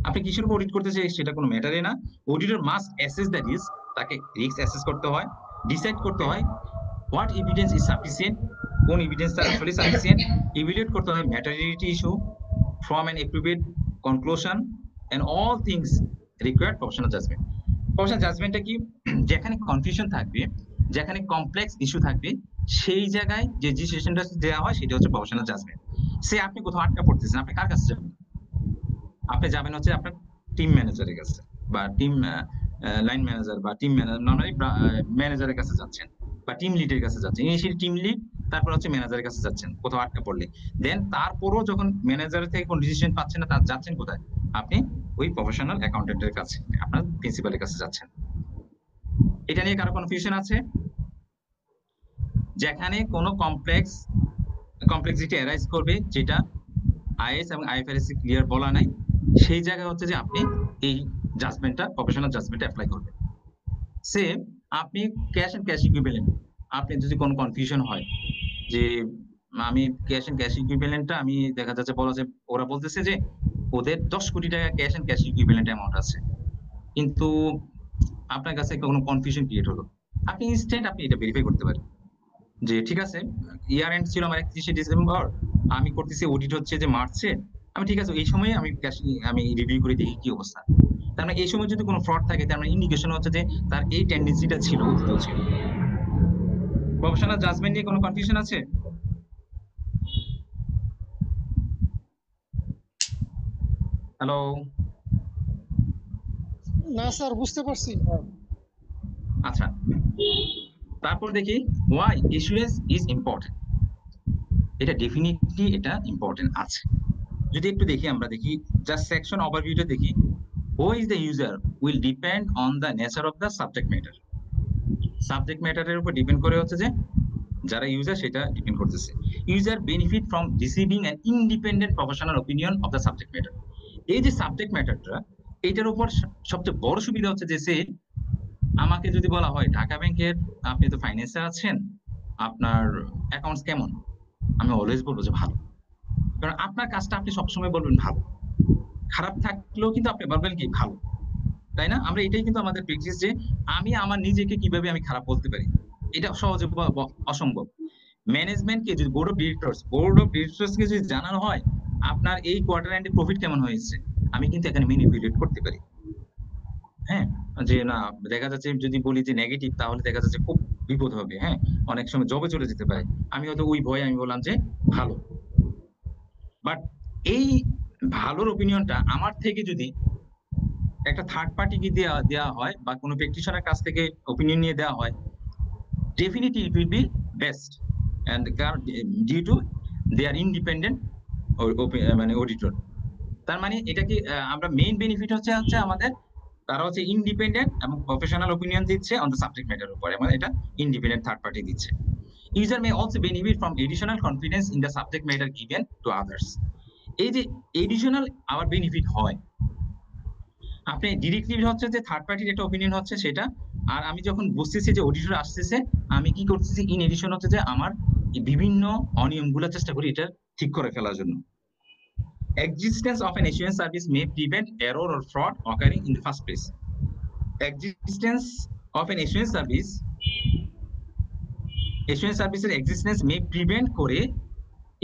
আপনি কিসের উপর অডিট করতেছে সেটা কোনো ম্যাটারই না, auditor must assess the risk, তাকে রিস্ক অ্যাসেস করতে হয়, ডিসাইড করতে হয় হোয়াট এভিডেন্স ইজ সাফিসিয়েন্ট, কোন এভিডেন্সটা আসলে সাফিসিয়েন্ট, ইভ্যালুয়েট করতে হয় ম্যাটেরিয়ালিটি issue from an appropriate conclusion and all things required professional judgment. Professional judgmentটা কি, যেখানে কনফিউশন থাকবে, যেখানে কমপ্লেক্স ইস্যু থাকবে, সেই জায়গায় যে ডিসিশনটা দেওয়া হয় সেটা হচ্ছে প্রফেশনাল জাজমেন্ট। সে আপনি কোথাও আটকা পড়তেছেন, আপনি কার কাছে যাবেন? আপনি যাবেন হচ্ছে আপনার টিম ম্যানেজারের কাছে, বা টিম লাইন ম্যানেজার, বা টিম ম্যানেজার, নর্মালি ম্যানেজারের কাছে যাচ্ছেন, বা টিম লিডের কাছে যাচ্ছেন, ইনিশিয়ালি টিম লিড, তারপর হচ্ছে ম্যানেজারের কাছে যাচ্ছেন কোথাও আটকা পড়লে, দেন তারপরও যখন ম্যানেজারের থেকে কোনো ডিসিশন পাচ্ছেন না, তার যাচ্ছেন কোথায়, আপনি ওই প্রফেশনাল অ্যাকাউন্টেন্টের কাছে, আপনার প্রিন্সিপালের কাছে যাচ্ছেন। এটা নিয়ে কারো কনফিউশন আছে? যেখানে কোনো কমপ্লেক্সিটি অ্যারাইজ করবে, যেটা আইএস এবং আইএফআরএস এ ক্লিয়ার বলা নাই, সেই জায়গায় হচ্ছে যে আপনি এই জাজমেন্টটা, প্রফেশনাল জাজমেন্টটা অ্যাপ্লাই করবেন। সেম আপনি ক্যাশ এন্ড ক্যাশ ইকুইভ্যালেন্ট, আপনি যদি কোনো কনফিউশন হয় যে আমি ক্যাশ এন্ড ক্যাশ ইকুইভ্যালেন্টটা, আমি দেখা যাচ্ছে বলা যে ওরা বলতেছে যে ওদের 10 কোটি টাকা cash and cash equivalent amount আছে, কিন্তু আপনার কাছে কোনো কনফিউশন ক্রিয়েট হলো, আপনি ইনস্ট্যান্ট আপনি এটা ভেরিফাই করতে পারেন যে ঠিক আছে, ইয়ার এন্ড ছিল আমার 31শে ডিসেম্বর, আমি করতেছি অডিট হচ্ছে যে মার্চে, আমি ঠিক আছে এই সময়ে আমি রিভিউ করে দেখি কি অবস্থা। তার মানে এই সময় যদি কোনো ফ্রড থাকে, তার মানে ইন্ডিকেশন হচ্ছে যে তার এই টেন্ডেন্সিটা ছিল, অতীতেও ছিল। প্রফেশনাল জাজমেন্ট নিয়ে কোনো কনফিউশন আছে? হ্যালো, না স্যার, বুঝতে পারছি। আচ্ছা, তারপর দেখি ওয়াই ইন্স্যুরেন্স ইজ ইম্পর্টেন্ট। এটা ডেফিনিটলি এটা ইম্পর্টেন্ট আছে। যদি একটু দেখি, আমরা দেখি জাস্ট সেকশন ওভারভিউটা দেখি, who is the user will depend on the nature of the subject matter. Subject ম্যাটারের উপর ডিপেন্ড করে হচ্ছে যে যারা ইউজার, সেটা ডিপেন্ড করতেছে। User benefit from receiving an independent professional opinion of the subject matter. এই যে সাবজেক্ট ম্যাটারটা, এইটার উপর সবচেয়ে বড় সুবিধা হচ্ছে যে সে, আমাকে যদি বলা হয় ঢাকা ব্যাংকের আপনি তো ফাইন্যান্সে আছেন, আপনার অ্যাকাউন্টস কেমন, আমি অলওয়েজ বলবো যে ভালো, কারণ আপনার কাজটা আপনি সবসময় বলবেন ভালো, খারাপ থাকলেও কিন্তু আপনি বলবেন কি ভালো, তাই না? আমরা এটাই কিন্তু আমাদের প্র্যাকটিস, যে আমি আমার নিজেকে কিভাবে আমি খারাপ বলতে পারি, এটা সহজে অসম্ভব। ম্যানেজমেন্টকে যদি বোর্ড অফ ডিরেক্টরসকে যদি জানানো হয় আপনার এই কোয়ার্টার এন্ডে প্রফিট কেমন হয়েছে, আমি কিন্তু এখানে ম্যানিপুলেট করতে পারি। হ্যাঁ, যে না দেখা যাচ্ছে যদি বলি যে নেগেটিভ, তাহলে দেখা যাচ্ছে খুব বিপদ হবে। হ্যাঁ, অনেক সময় জবে চলে যেতে পারে। আমি হয়তো ওই ভয়ে আমি বললাম যে ভালো, বাট এই ভালোর ওপিনিয়নটা আমার থেকে যদি একটা থার্ড পার্টিকে দেওয়া হয় বা কোনো প্র্যাকটিশনার কাছ থেকে ওপিনিয়ন নিয়ে দেওয়া হয়, definitely it will be best, and due to they are independent মানে অডিটর। তার মানে এটা কি আমরা মেইন বেনিফিট হচ্ছে আমাদের, তারা হচ্ছে ইন্ডিপেন্ডেন্ট এবং প্রফেশনাল ওপিনিয়ন দিচ্ছে অন দ্য সাবজেক্ট ম্যাটার উপরে, মানে এটা ইন্ডিপেন্ডেন্ট থার্ড পার্টি দিচ্ছে। User may also benefit from additional confidence in the subject matter given to others. এই যে এডিশনাল আবার বেনিফিট হয়, আপনি ডিরেক্টলি হচ্ছে যে থার্ড পার্টির একটা ওপিনিয়ন হচ্ছে সেটা, আর আমি যখন বুঝতেছি যে অডিটর আসতেছে, আমি কি করতেছি ইন এডিশন হচ্ছে যে আমার বিভিন্ন অনিয়মগুলো চেষ্টা করি এটা ঠিক করে ফেলার জন্য। Existence of an assurance service may prevent error or fraud occurring in the first place. Existence of an assurance serviceের existence may prevent করে,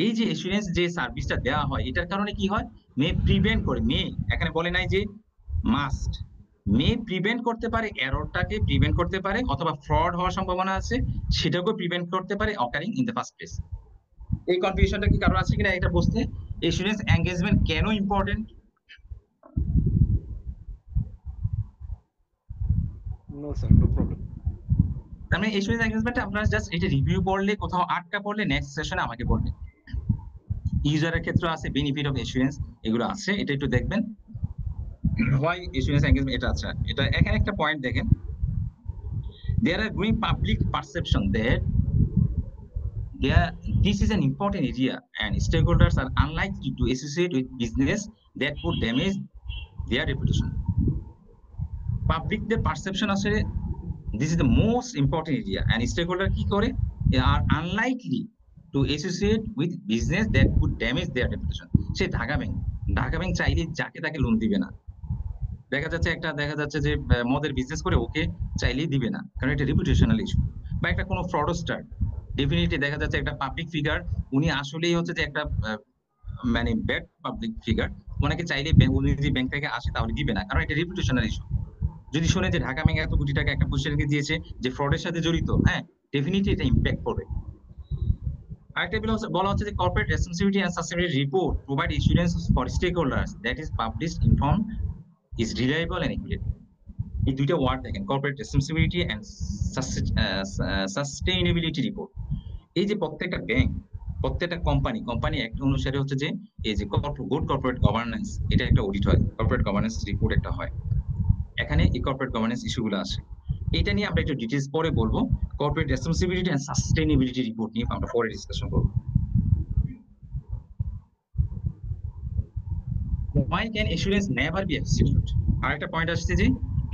এই যে assurance যে সার্ভিসটা দেওয়া হয় এটার কারণে কি হয়, may prevent করে, may এখানে বলে নাই যে মাস্ট, may prevent করতে পারে, এররটাকে প্রিভেন্ট করতে পারে, অথবা ফ্রড হওয়ার সম্ভাবনা আছে সেটাকে প্রিভেন্ট করতে পারে occurring in the first place. এই কনফিউশনটা কি কারো আছে কিনা এটা বুঝতে? এসুরেন্স এনগেজমেন্ট কেন important? No sir, no problem. তার মানে এসুরেন্স এনগেজমেন্ট আপনারা জাস্ট এটা রিভিউ পড়লে, কোথাও আটকা পড়লে নেক্সট সেশনে আমাকে বলবেন। ইউজারের ক্ষেত্রে আছে বেনিফিট অফ এসুরেন্স, এগুলো আছে, এটা একটু দেখবেন। হোয়াই এসুরেন্স এনগেজমেন্ট, এটা আছে, এটা এখানে একটা পয়েন্ট দেখেন, there are growing public perception that this is an important area and stakeholders are unlikely to associate with business that could damage their reputation. Public the perception আছে, this is the most important area and stakeholder কি করে, they are unlikely to associate with business that could damage their reputation. Say Dhaka bank চাইলে যাকে তাকে loan দিবে না। দেখা যাচ্ছে যে মদের বিজনেস করে ওকে চাইলেই দিবে না, কারণ এটা রিপুটেশনাল ইস্যু। বা একটা কোনো ফ্রডস্টার, ডেফিনেটলি দেখা যাচ্ছে একটা পাবলিক ফিগার, উনি আসলেই হচ্ছে যে একটা মানে ব্যাড পাবলিক ফিগার, ওনাকে চাইলে উনি যদি ব্যাংক থেকে আসে তাহলে দিবে না, কারণ এটা রিপুটেশনাল ইস্যু। যদি শুনে যে ঢাকা ব্যাংক এত কোটি টাকা একটা পজিশনকে দিয়েছে যে ফ্রডের সাথে জড়িত, হ্যাঁ ডেফিনেটলি এটা ইম্প্যাক্ট করবে। আরেকটা বলা হচ্ছে যে corporate responsibility and sustainability report provide insurance for stakeholders that is published, informed, is reliable and accurate. এই দুইটা ওয়ার্ড দেখেন, corporate responsibility and sustainability report. এই যে প্রত্যেকটা ব্যাংক, প্রত্যেকটা কোম্পানি একটা অনুসারে হচ্ছে যে এই যে গুড কর্পোরেট গভর্নেন্স, এটা একটা অডিট হয়, কর্পোরেট গভর্নেন্স রিপোর্ট একটা হয়, এখানে এই কর্পোরেট গভর্নেন্স ইস্যুগুলো আসে। এটা নিয়ে আমরা একটু ডিটেইলস পরে বলবো, corporate responsibility and sustainability report নিয়ে আমরা পরে ডিসকাশন করব। Why can assurance never be absolute? আরেকটা পয়েন্ট আসছে যে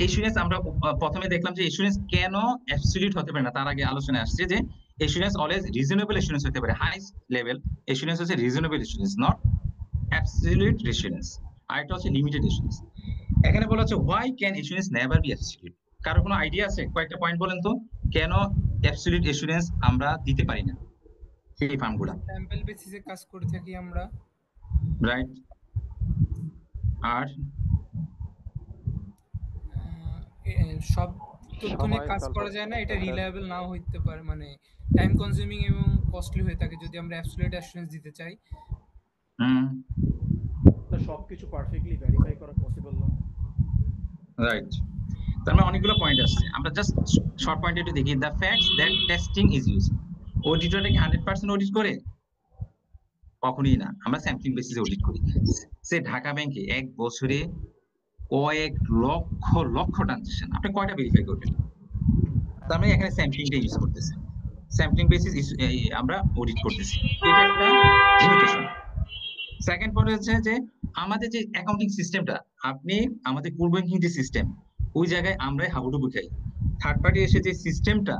এসুরেন্স, আমরা প্রথমে দেখলাম যে এসুরেন্স কেন অ্যাবসলিউট হতে পারে না, তার আগে আলোচনা আসছে যে এসুরেন্স অলওয়েজ রিজনেবল এসুরেন্স হতে পারে। হাইস্ট লেভেল এসুরেন্স হচ্ছে reasonable assurance, not absolute assurance. আরেকটা হচ্ছে লিমিটেড এসুরেন্স। এখানে বলা হচ্ছে why can assurance never be absolute. কারো কোনো আইডিয়া আছে? কয়েকটা পয়েন্ট বলেন তো, কেন অ্যাবসলিউট এসুরেন্স আমরা দিতে পারি না সেই ফার্মগুলো? স্যাম্পল বেসিসে কাজ করে থাকি আমরা, রাইট। আর সব তথ্য নিয়ে কাজ করা যায় না, এটা রিলায়েবল নাও হইতে পারে, মানে টাইম কনজিউমিং এবং কস্টলি হয়ে থাকে যদি আমরা অ্যাবসলিউট অ্যাসুরেন্স দিতে চাই। সবকিছু পারফেক্টলি ভেরিফাই করা পসিবল না। রাইট। তার মানে অনেকগুলো পয়েন্ট আছে, আমরা জাস্ট শর্ট পয়েন্ট একটু দেখি। The facts that testing is use, অডিটরটা কি 100% অডিট করে? কখনোই না, আমরা স্যাম্পলিং বেসিসে অডিট করি। সে ঢাকা ব্যাংকে এক বছরে কয়েক লক্ষ ট্রানজাকশন, আপনি কয়টা ভেরিফাই করবেন? তার মানে এখানে স্যাম্পলিংটা ইউজ করতেছে, স্যাম্পলিং বেসিস আমরা অডিট করতেছি, এটা একটা লিমিটেশন। সেকেন্ড পয়েন্ট হচ্ছে যে আমাদের যে অ্যাকাউন্টিং সিস্টেমটা, আপনি আমাদের কোর ব্যাংকিং যে সিস্টেম, ওই জায়গায় আমরাই হাবুডুবু খাই। থার্ড পার্টি এসে যে সিস্টেমটা,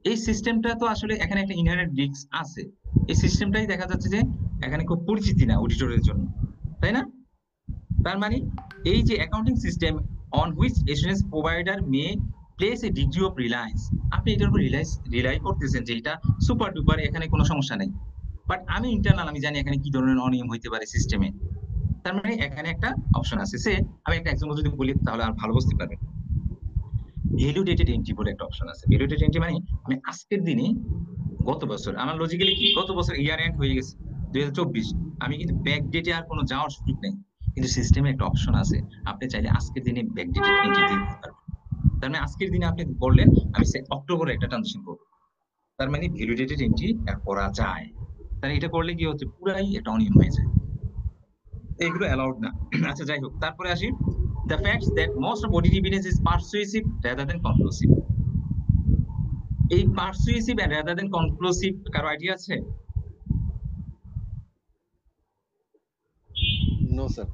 এই সিস্টেমটা তো আসলে এখানে একটা ইনহেরেন্ট রিস্ক আছে। এই সিস্টেমটাই দেখা যাচ্ছে যে এখানে খুব পরিচিতি না অডিটরের জন্য, তাই না? তার মানে এই যে accounting system on which assurance provider May place A degree of Reliance, আপনি এটার উপর রিলাই করতেছেন যে এটা সুপার ডুপার, এখানে কোনো সমস্যা নেই, বাট আমি ইন্টারনাল, আমি জানি এখানে কি ধরনের অনিয়ম হইতে পারে সিস্টেমে। তার মানে এখানে একটা অপশন আছে। সে আমি একটা এক্সাম্পল যদি বলি তাহলে আর ভালো বুঝতে পারবেন। ভ্যালিডেটেড এন্ট্রি বলে একটা অপশন আছে। ভ্যালিডেটেড এন্ট্রি মানে আমি আজকের দিনে গত বছর আমার লজিক্যালি কি গত বছর ইয়ার এন্ড হয়ে গেছে 2024, আমি কিন্তু ব্যাক ডেটে আর কোনো যাওয়ার সুযোগ নেই, কিন্তু সিস্টেমে একটা অপশন আছে আপনি চাইলে আজকের দিনে ব্যাক ডেটেড এন্ট্রি দিতে পারবেন। তার মানে আজকের দিনে আপনি বললেন আমি অক্টোবরে একটা ট্রানজাকশন করবো, তার মানে ভ্যালিডেটেড এন্ট্রি করা যায়। তাহলে এটা করলে কি হচ্ছে পুরাই একটা অনিয়ম হয়ে যায়, এগুলো অ্যালাউড না। আচ্ছা যাই হোক, তারপরে আসি the facts that most of audit evidence is persuasive rather than conclusive. এই persuasive and rather than conclusive কারো আইডিয়া আছে? No sir.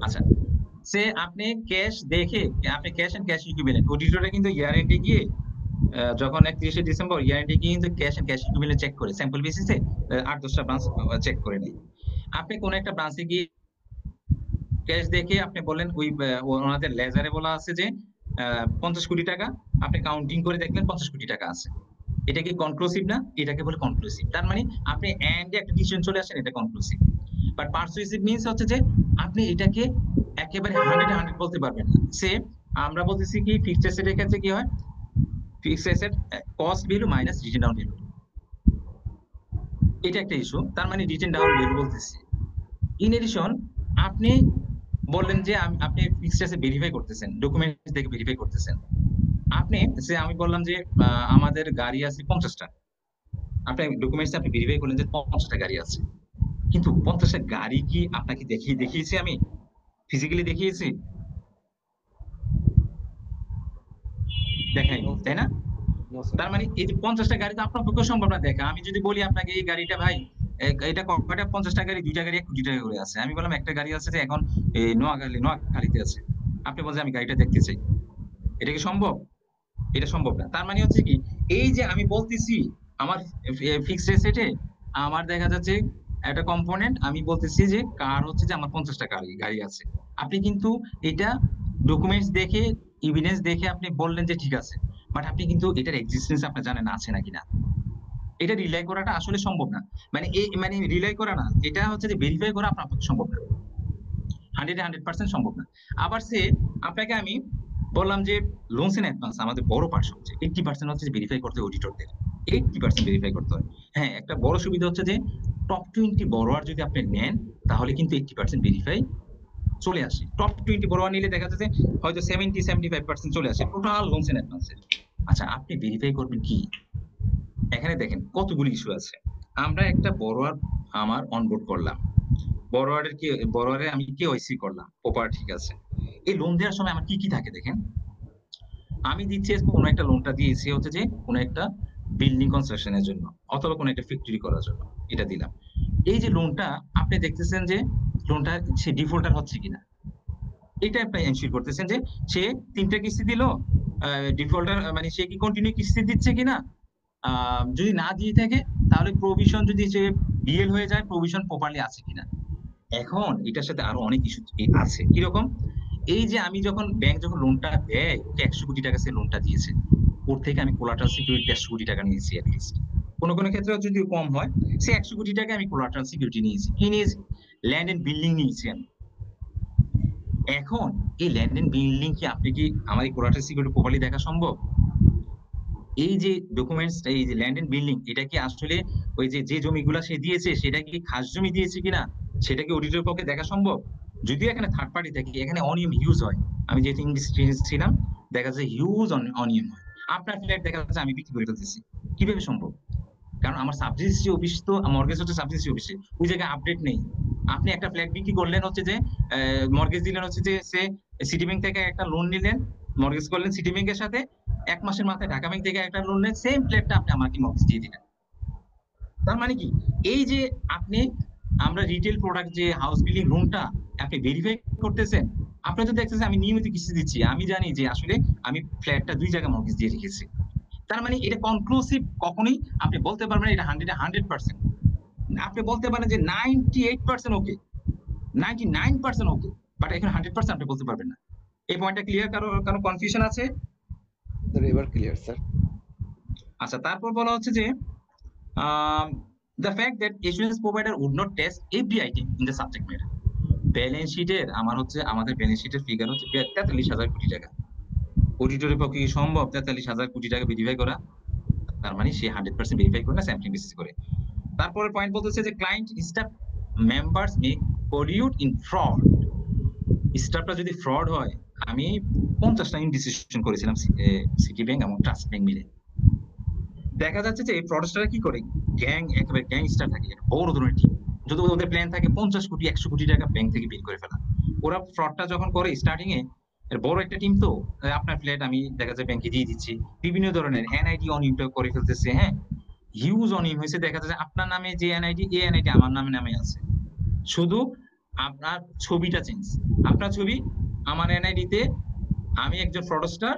আচ্ছা, সে আপনি ক্যাশ দেখে, আপনি ক্যাশ এন্ড ক্যাশ ইকুইভ্যালেন্ট অডিটরে কিন্তু ইয়ার এন্ডে গিয়ে যখন 31শে ডিসেম্বর ইয়ার এন্ডে গিয়ে কিন্তু cash and cash equivalent check করে স্যাম্পল বেসিসে 8-10টা ব্রাঞ্চ চেক করে নেয়। আপনি কোন একটা ব্রাঞ্চে গিয়ে ক্যাশ দেখে আপনি বলেন ওই ওনাদের লেজারে বলা আছে যে 50 কোটি টাকা, আপনি কাউন্টিং করে দেখলেন 50 কোটি টাকা আছে। এটা কি কনক্লুসিভ না? এটাকে বলে কনক্লুসিভ। তার মানে আপনি এন্ডে একটা ডিসিশন চলে আসেন, এটা কনক্লুসিভ। বাট পারসুয়েসিভ মিন্স হচ্ছে যে আপনি এটাকে একেবারে 100 বলতে পারবেন না। সে আমরা বলতেছি কি ফিক্সড অ্যাসেটের ক্ষেত্রে কি হয়, fixed asset cost value minus written down value, এটা একটা ইস্যু। তার মানে রিটেন ডাউন ভ্যালু বলতেছি। ইন এডিশন আপনি বললেন যে আপনি ফিক্সড অ্যাসেট ভেরিফাই করতেছেন, ডকুমেন্টস দেখে ভেরিফাই করতেছেন। আপনি আমি বললাম যে আমাদের গাড়ি আছে 50টা, আপনি ডকুমেন্টস আপনি ভেরিফাই করলেন যে 50টা গাড়ি আছে, কিন্তু 50টা গাড়ি কি আপনাকে দেখিয়েছি আমি ফিজিক্যালি দেখিয়েছি? দেখাই, তাই না? তার মানে এই যে 50টা গাড়ি তো আপনার পক্ষে সম্ভব না দেখা। আমি যদি বলি আপনাকে এই গাড়িটা ভাই এটা কয়টা 50টা গাড়ি, 2টা গাড়ি 1 কোটি টাকা করে আছে, আমি বললাম একটা গাড়ি আছে যে এখন নোয়াখালীতে আছে, আপনি বলছেন আমি গাড়িটা দেখতে চাই, এটা কি সম্ভব? এটা সম্ভব না। তার মানে হচ্ছে কি এই যে আমি বলতেছি আমার ফিক্সড অ্যাসেটে আমার দেখা যাচ্ছে একটা কম্পোনেন্ট, আমি বলতেছি যে কার হচ্ছে যে আমার 50টা গাড়ি আছে, আপনি কিন্তু এটা ডকুমেন্টস দেখে এভিডেন্স দেখে আপনি বললেন যে ঠিক আছে, বাট আপনি কিন্তু এটার এক্সিস্টেন্স আপনি জানেন আছে নাকি না। এটা রিলাই করাটা আসলে সম্ভব না। মানে রিলাই করা না, এটা হচ্ছে যে ভেরিফাই করা আপনার পক্ষে সম্ভব না, 100% সম্ভব না। আবার আপনাকে আমি বললাম যে লোনস এন্ড অ্যাডভান্স আমাদের বড় পার্ট হচ্ছে 80% হচ্ছে যে ভেরিফাই করতে অডিটরদের 80% ভেরিফাই করতে হয়। হ্যাঁ, একটা বড় সুবিধা হচ্ছে যে টপ 20 বড়োয়ার যদি আপনি নেন তাহলে কিন্তু 80% ভেরিফাই চলে আসে। টপ 20 বড়োয়ার নিলে দেখা যাচ্ছে হয়তো 70-75% চলে আসে টোটাল লোনস এন্ড অ্যাডভান্সের। আচ্ছা, আপনি ভেরিফাই করবেন কি? এখানে দেখেন কতগুলো ইস্যু আছে। আমরা একটা বড়োয়ার আমার অনবোর্ড করলাম, বড়োয়ারে আমি কেওয়াইসি করলাম, প্রপার ঠিক আছে। এই লোন দেওয়ার সময় আমার কি কি থাকে দেখেন। আমি দিচ্ছি কোনো একটা লোনটা দিয়েছি হচ্ছে যে কোনো একটা বিল্ডিং কনস্ট্রাকশনের জন্য অথবা কোনো একটা ফ্যাক্টরি করার জন্য, এটা দিলাম। এই যে লোনটা আপনি দেখতেছেন যে লোনটা সে ডিফল্টার হচ্ছে কিনা, এটা আপনি এনশিওর করতেছেন যে সে 3টা কিস্তি দিল, ডিফল্টার মানে সে কি কন্টিনিউ কিস্তি দিচ্ছে কিনা। যদি না দিয়ে থাকে তাহলে প্রভিশন যদি সে বিএল হয়ে যায় প্রভিশন প্রপারলি আছে কিনা। এখন এটার সাথে আরো অনেক ইস্যু আছে। কিরকম? এই যে আমি যখন ব্যাংক যখন লোনটা দেয় ওকে 100 কোটি টাকা সে লোনটা দিয়েছে, ওর থেকে আমি কোলাটারাল সিকিউরিটি 150 কোটি টাকা নিয়েছি অ্যাটলিস্ট। কোনো ক্ষেত্রে যদি কম হয় সে 100 কোটি টাকা আমি কোলাটারাল সিকিউরিটি নিয়েছি, কি নিয়েছি? ল্যান্ড এন্ড বিল্ডিং নিয়েছি আমি। এখন এই ল্যান্ড এন্ড বিল্ডিং কি আপনি কি আমার এই কোলাটারাল সিকিউরিটি প্রপারলি দেখা সম্ভব? এই যে ডকুমেন্টস, এই যে ল্যান্ড এন্ড বিল্ডিং, এটা কি আসলে ওই যে জমিগুলা সে দিয়েছে সেটা কি খাস জমি দিয়েছে কিনা সেটা কি অডিটরের পক্ষে দেখা সম্ভব? যদিও এখানে থার্ড পার্টি থাকে, এখানে অনিয়ম হিউজ হয়। আমি যেহেতু ইংলিশ ছিলাম, দেখা যাচ্ছে হিউজ অনিয়ম হয়। আপনার ফ্ল্যাট দেখা যাচ্ছে আমি বিক্রি করে ফেলতেছি, কিভাবে সম্ভব? কারণ আমার সাবরেজিস্ট্রি অফিস তো মর্গেজ হচ্ছে সাবরেজিস্ট্রি অফিসে, ওই জায়গায় আপডেট নেই। আপনি একটা ফ্ল্যাট বিক্রি করলেন হচ্ছে যে মর্গেজ দিলেন হচ্ছে যে সে সিটি ব্যাংক থেকে একটা লোন নিলেন, মর্গেজ করলেন সিটি ব্যাংকের সাথে, 1 মাসের মাথায় ঢাকা ব্যাংক থেকে একটা লোন নেন, সেম ফ্ল্যাটটা আপনি আমাকে মর্গেজ দিয়ে দিলেন। তার মানে কি এই যে আপনি আমরা রিটেল প্রোডাক্ট যে হাউস বিল্ডিং লোনটা আপনি ভেরিফাই করতেছেন, আপনি তো দেখতেছেন আমি নিয়মিত কিস্তি দিচ্ছি, আমি জানি যে আসলে আমি ফ্ল্যাটটা 2 জায়গায় মর্গেজ দিয়ে রেখেছি। তার মানে এটা কনক্লুসিভ কখনোই আপনি বলতে পারবেন এটা 100%। আপনি বলতে পারেন যে 98% ওকে, 99% ওকে, বাট এখন 100% আপনি বলতে পারবেন না। এই পয়েন্টটা ক্লিয়ার? কারো কনফিউশন আছে? স্যার এবার ক্লিয়ার স্যার। আচ্ছা, তারপর বলা হচ্ছে যে The fact that issuance provider would not test every item in the subject matter. Balance শিটের আমাদের ব্যালেন্স শিটের ফিগার হচ্ছে 43,000 কোটি টাকা। অডিটরের পক্ষে কি সম্ভব 43,000 কোটি টাকা ভেরিফাই করা? তার মানে সে 100% ভেরিফাই করে না, স্যাম্পলিং বেসিস করে। তারপরে পয়েন্ট বলতেছে যে client staff members may collude in fraud. স্টাফটা যদি ফ্রড হয়, আমি 50টা ইনডিসিশন করেছিলাম সিটি ব্যাংক এবং ট্রাস্ট ব্যাংক মিলে। দেখা যাচ্ছে যে এই ফ্রডস্টাররা কি করে, একেবারে গ্যাংস্টার থাকে, বড় ধরনের টিম। যদি ওদের প্ল্যান থাকে 50 কোটি 100 কোটি টাকা ব্যাংক থেকে বের করে ফেলা। ওরা ফ্রডটা যখন করে স্টার্টিং এ, বড় একটা টিম তো, আপনার ফ্ল্যাট আমি দেখা যায় ব্যাংকে দিয়ে দিচ্ছি, বিভিন্ন ধরনের এনআইডি অনিয়মটা করে ফেলতেছে। হ্যাঁ, হিউজ অনিয়ম হয়েছে। দেখা যাচ্ছে আপনার নামে যে এনআইডি, এই এনআইডি আমার নামে আছে, শুধু আপনার ছবিটা চেঞ্জ। আপনার ছবি আমার এনআইডিতে, আমি একজন ফ্রডস্টার,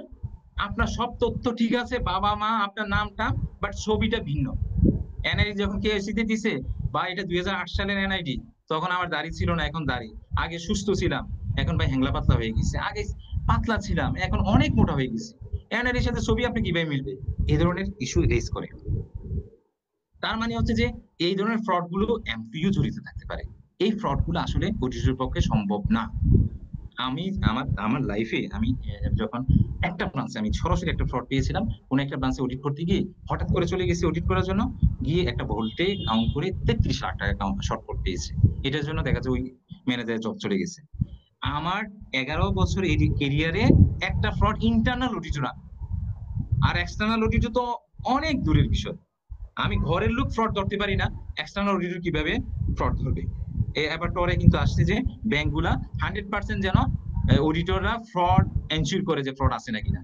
আপনার সব তথ্য ঠিক আছে, বাবা মা আপনার নামটা, বাট ছবিটা ভিন্ন। এনআইডি যখন কেএসসি তে দিছে, বা এটা 2008 সালের এনআইডি, তখন আমার দাড়ি ছিল না, এখন দাড়ি। আগে সুস্থ ছিলাম, এখন ভাই হ্যাংলা পাতলা হয়ে গেছে। আগে পাতলা ছিলাম, এখন অনেক মোটা হয়ে গেছে। এনআইডির সাথে ছবি আপনি কিভাবে মিলবে? এই ধরনের ইস্যু রেজ করে। তার মানে হচ্ছে যে এই ধরনের ফ্রড গুলো এমপিইউ জড়িত থাকতে পারে। এই ফ্রড গুলো আসলে অডিটরের পক্ষে সম্ভব না। আমি আমার লাইফে আমি যখন একটা ব্রাঞ্চে আমি সরাসরি একটা ফ্রড পেয়েছিলাম, কোন একটা ব্রাঞ্চে অডিট করতে গিয়ে হঠাৎ করে চলে গেছি অডিট করার জন্য, গিয়ে একটা ভোল্টে কাউন্ট করে 33 লাখ টাকা শর্টকাট পেয়েছি। এটার জন্য দেখা যায় ওই ম্যানেজারের জব চলে গেছে। আমার 11 বছর ক্যারিয়ারে একটা ফ্রড ইন্টারনাল অডিটর, আর এক্সটার্নাল অডিটর তো অনেক দূরের বিষয়। আমি ঘরের লোক ফ্রড ধরতে পারি না, এক্সটার্নাল অডিটর কিভাবে ফ্রড ধরবে? এবার পরে কিন্তু আসছে যে ব্যাংকগুলা 100% যেন অডিটররা ফ্রড এনশিওর করে যে ফ্রড আছে নাকি না।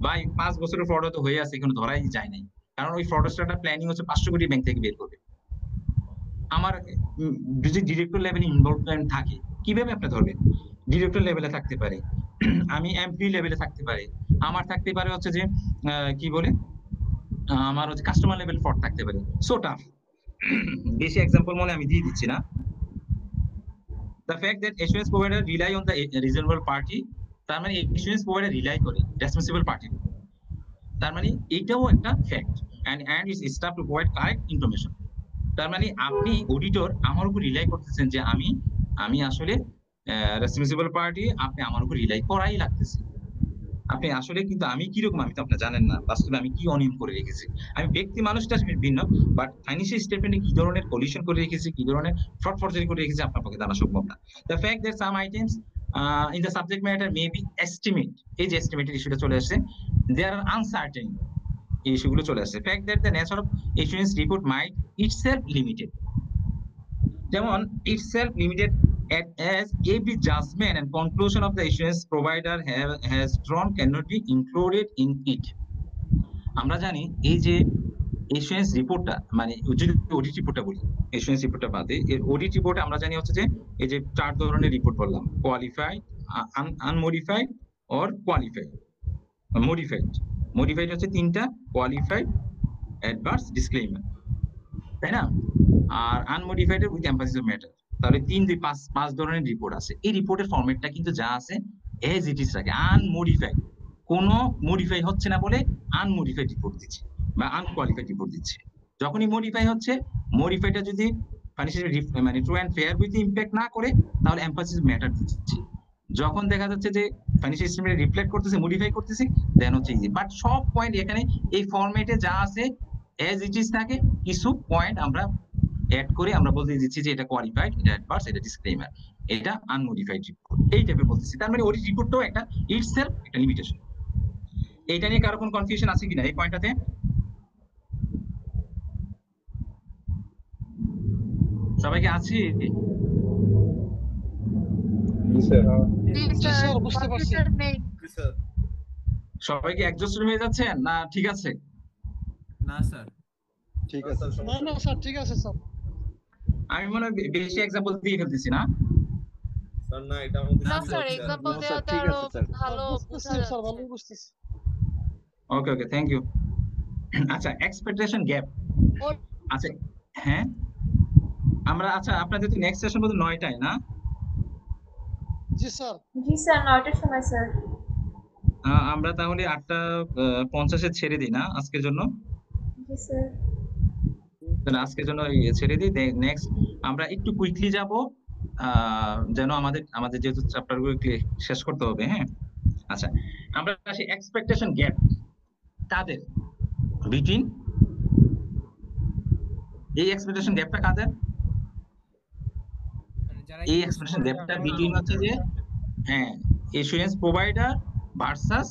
ভাই 5 বছরের ফ্রড তো হয়ে আছে, এখনো ধরাই যায় নাই, কারণ ওই ফ্রডস্টারটা প্ল্যানিং হচ্ছে 500 কোটি ব্যাংক থেকে বের করবে। আমার যদি ডিরেক্টর লেভেলে ইনভলভমেন্ট থাকে, কিভাবে আপনি ধরবেন? ডিরেক্টর লেভেলে থাকতে পারে, আমি এমপি লেভেলে থাকতে পারে, আমার থাকতে পারে হচ্ছে যে কি বলে, আমার হচ্ছে কাস্টমার লেভেল ফ্রড থাকতে পারে। So tough. বেশি এক্সাম্পল মনে আমি দিয়ে দিচ্ছি না। The fact that assurance provider rely on the reasonable party, তার মানে assurance provider রিলাই করে responsible party। তার মানে এটাও একটা fact, and is staff to provide correct information। তার মানে আপনি অডিটর আমার উপর রিলাই করতেছেন যে আমি আসলে রেসপন্সিবল পার্টি, আপনি আমার উপর রিলাই করাই লাগতেছে। আপনি আসলে কিন্তু আমি কিরকম, আমি তো আপনি জানেন না বাস্তবে আমি কি অনিয়ম করে রেখেছি। আমি ব্যক্তি মানুষটা ভিন্ন, বাট ফাইন্যান্সিয়াল স্টেটমেন্টে কি ধরনের পলিউশন করে রেখেছি, কি ধরনের ফ্রড ফর্জারি করে রেখেছি, আপনার পক্ষে জানা সম্ভব না। The fact that some items in the subject matter may be estimate, এই যে এস্টিমেটের ইস্যুটা চলে আসছে, দেয়ার আর আনসার্টেন, এই ইস্যুগুলো চলে আসছে। Fact that the nature of insurance report might itself limited, যেমন itself limited as every judgment and conclusion of the insurance provider has drawn cannot be included in it। আমরা জানি এই যে ইন্স্যুরেন্স রিপোর্টটা, মানে যদি অডিট রিপোর্টটা বলি, ইন্স্যুরেন্স রিপোর্টটা বাদে এর অডিট রিপোর্টে আমরা জানি হচ্ছে যে এই যে 4 ধরনের রিপোর্ট বললাম, কোয়ালিফাইড, আনমডিফাইড অর কোয়ালিফাইড। মডিফাইড হচ্ছে 3টা, কোয়ালিফাইড, অ্যাডভার্স, ডিসক্লেইমার, তাই না? আর আনমডিফাইড উইথ এমফাসিস অফ ম্যাটার। তাহলে 5 ধরনের রিপোর্ট আছে। এই রিপোর্টের ফরম্যাটটা কিন্তু যা আছে এজ ইট ইজ রাখে। আনমডিফাইড, কোনো মডিফাই হচ্ছে না বলে আনমডিফাইড রিপোর্ট দিচ্ছে বা আনকোয়ালিফাইড রিপোর্ট দিচ্ছে। যখনই মডিফাই হচ্ছে, মডিফাইটা যদি ফাইন্যান্সিয়াল মানে true and fair with impact না করে, তাহলে এমফাসিস ম্যাটার দিচ্ছে। যখন দেখা যাচ্ছে যে ফাইন্যান্সিয়াল স্টেটমেন্টে রিফ্লেক্ট করতেছে, মডিফাই করতেছে, দেন হচ্ছে ইজি। বাট সব পয়েন্ট এখানে এই ফরম্যাটে যা আছে এজ ইট ইজ থাকে, কিছু পয়েন্ট আমরা অ্যাড করে আমরা বলতে দিচ্ছি যে এটা কোয়ালিফাইড, এটা অ্যাডভার্স, এটা ডিসক্লেইমার, এটা আনমডিফাইড রিপোর্ট, এই টাইপের বলতেছি। তার মানে অডিট রিপোর্টটাও একটা ইটসেলফ একটা লিমিটেশন। এইটা নিয়ে কারো কোনো কনফিউশন আছে কিনা এই পয়েন্টটাতে? সবাই কি আছে? জি স্যার। স্যার বুঝতে পারছি। সবাই কি অ্যাডজাস্ট হয়ে যাচ্ছে না? ঠিক আছে না স্যার, ঠিক আছে। না না স্যার ঠিক আছে স্যার। আমি মনে হয় বেশি এক্সাম্পল দিয়ে ফেলতেছি না? স্যার না, এটা আমাদের না স্যার, এক্সাম্পল দেওয়াতে আরো ভালো বোঝা স্যার যাচ্ছে। ভালো বুঝতেছি। ওকে, থ্যাংক ইউ। আচ্ছা, এক্সপেকটেশন গ্যাপ। আচ্ছা, হ্যাঁ আমরা, আচ্ছা আপনাদের তো নেক্সট সেশন বলতে 9টায় না? জি স্যার। জি স্যার, 9টার সময় স্যার। আমরা তাহলে 8টা 50-এ ছেড়ে দিই না আজকের জন্য? জি স্যার। তাহলে আজকের জন্য ছেড়ে দিই। নেক্সট আমরা একটু কুইকলি যাব, যেন আমাদের যেহেতু চ্যাপ্টার গুলো শেষ করতে হবে। হ্যাঁ, আচ্ছা, আমরা আসি এক্সপেকটেশন গ্যাপ কাদের বিটুইন, এই এক্সপেকটেশন গ্যাপটা কাদের, এই এক্সপেকটেশন গ্যাপটা বিটুইন হচ্ছে যে হ্যাঁ assurance provider versus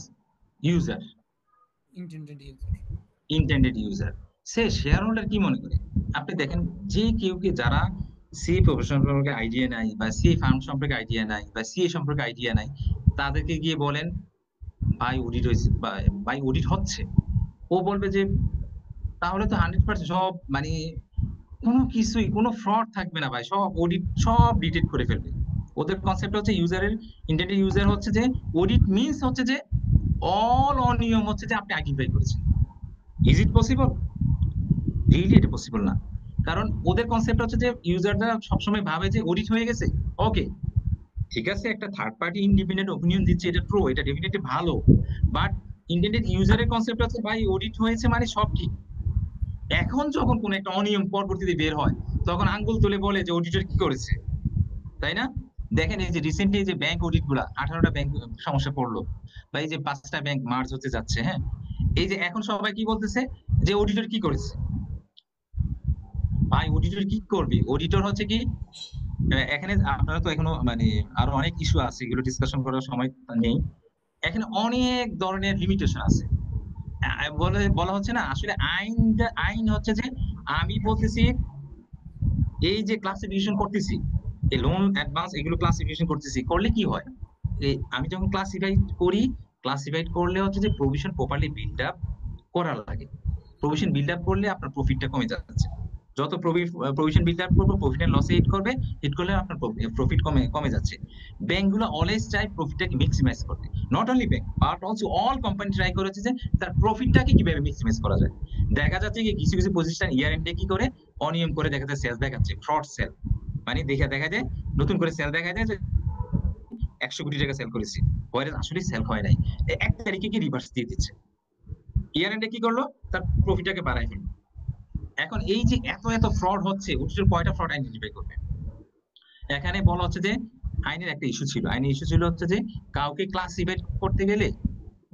user, intended user. Say shareholder কি মনে করে? আপনি দেখেন যে কেউ যারা সি প্রফেশন সম্পর্কে আইডিয়া নাই বা সি ফার্ম সম্পর্কে আইডিয়া নাই বা সি সম্পর্কে আইডিয়া নাই, তাদেরকে গিয়ে বলেন ভাই অডিট হয়েছে, ভাই অডিট হচ্ছে, ও বলবে যে তাহলে তো 100% সব মানে কোনো কিছুই কোনো ফ্রড থাকবে না ভাই, সব অডিট সব ডিটেক্ট করে ফেলবে। ওদের কনসেপ্ট হচ্ছে ইউজারের ইন্টেন্ডেড ইউজার হচ্ছে যে অডিট মিন্স হচ্ছে যে অল অনিয়ম হচ্ছে যে আপনি আইডেন্টিফাই করেছেন। Is it possible? রিয়েলি এটা পসিবল না, কারণ ওদের কনসেপ্ট হচ্ছে যে ইউজাররা সবসময় ভাবে যে অডিট হয়ে গেছে, ওকে ঠিক আছে, একটা থার্ড পার্টি ইন্ডিপেন্ডেন্ট ওপিনিয়ন দিচ্ছে, এটা ট্রু, এটা ডেফিনেটলি ভালো, বাট ইন্টেন্ডেড ইউজারের কনসেপ্ট হচ্ছে ভাই অডিট হয়েছে মানে সব ঠিক। এখন যখন কোন একটা অনিয়ম পরবর্তীতে বের হয় তখন আঙ্গুল তুলে বলে যে অডিটর কি করেছে, তাই না? দেখেন এই যে রিসেন্টলি যে ব্যাংক অডিট গুলা 18টা ব্যাংক সমস্যা পড়লো, বা এই যে 5টা ব্যাংক মার্জ হতে যাচ্ছে, হ্যাঁ, এই যে এখন সবাই কি বলতেছে যে অডিটর কি করেছে। ভাই অডিটর কি করবে? অডিটর হচ্ছে কি, এখানে আপনারা তো এখনো মানে আরো অনেক ইস্যু আছে, এগুলো ডিসকাশন করার সময় নেই। এখানে অনেক ধরনের লিমিটেশন আছে, বলা হচ্ছে না আসলে আইন হচ্ছে যে আমি বলতেছি এই যে ক্লাসিফিকেশন করতেছি, এই লোন অ্যাডভান্স এগুলো ক্লাসিফিকেশন করতেছি, করলে কি হয়, আমি যখন ক্লাসিফাইড করলে হচ্ছে যে প্রভিশন প্রপারলি বিল্ড আপ করা লাগে। প্রভিশন বিল্ড আপ করলে আপনার প্রফিটটা কমে যাচ্ছে, যত প্রভিশন বিল্ড আপ করবে প্রফিট এন্ড লসে হিট করলে আপনার প্রফিট কমে যাচ্ছে। ব্যাংকগুলো অলওয়েজ চাই প্রফিটটাকে ম্যাক্সিমাইজ করতে, not only bank but also all company try করেছে যে তার প্রফিটটাকে কিভাবে ম্যাক্সিমাইজ করা যায়। দেখা যাচ্ছে যে কিছু কিছু পজিশন ইয়ার এন্ডে কি করে অনিয়ম করে দেখা যায় সেলস দেখাচ্ছে, ফ্রড সেল, মানে দেখা যায় নতুন করে সেল দেখা যায় যে 100 কোটি টাকা সেল করেছি, পরে আসলে সেল হয় নাই, 1 তারিখে কি রিভার্স দিয়ে দিচ্ছে, ইয়ার এন্ডে কি করলো তার প্রফিটটাকে বাড়াই ফেললো। এখন এই যে এত ফ্রড হচ্ছে, অডিটর কয়টা ফ্রড আইডেন্টিফাই করবে? এখানে বলা হচ্ছে যে আইনের একটা ইস্যু ছিল, আইনের ইস্যু ছিল হচ্ছে যে কাউকে ক্লাসিফাইড করতে গেলে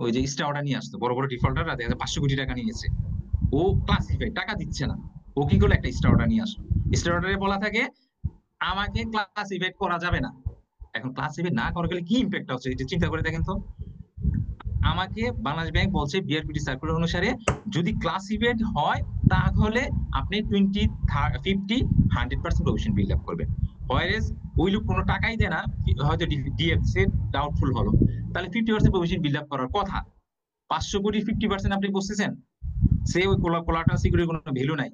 ওই যে স্টে অর্ডার নিয়ে আসতো, বড় বড় ডিফল্টাররা দেখা যায় 500 কোটি টাকা নিয়েছে, ও ক্লাসিফাইড টাকা দিচ্ছে না, ও কি করলো একটা স্টে অর্ডার নিয়ে আসলো, স্টে অর্ডারে বলা থাকে আমাকে ক্লাসিফাইড করা যাবে না। এখন ক্লাসিফাইড না করা গেলে কি ইমপ্যাক্ট হচ্ছে এটা চিন্তা করে দেখেন তো। আমাকে বাংলাদেশ ব্যাংক বলছে বিআরপিটি সার্কুলার অনুসারে যদি ক্লাসিফাইড হয় তাহলে আপনি 20, 50, 100% প্রভিশন বিল্ড আপ করবেন। হোয়ারেজ ওই লোক কোনো টাকাই দেয় না, হয়তো ডিএফসি ডাউটফুল হলো, তাহলে 50% প্রভিশন বিল্ড আপ করার কথা। 500 কোটি 50% আপনি বসতেছেন, সে ওই কোলাটারাল সিকিউরিটির কোনো ভ্যালু নাই,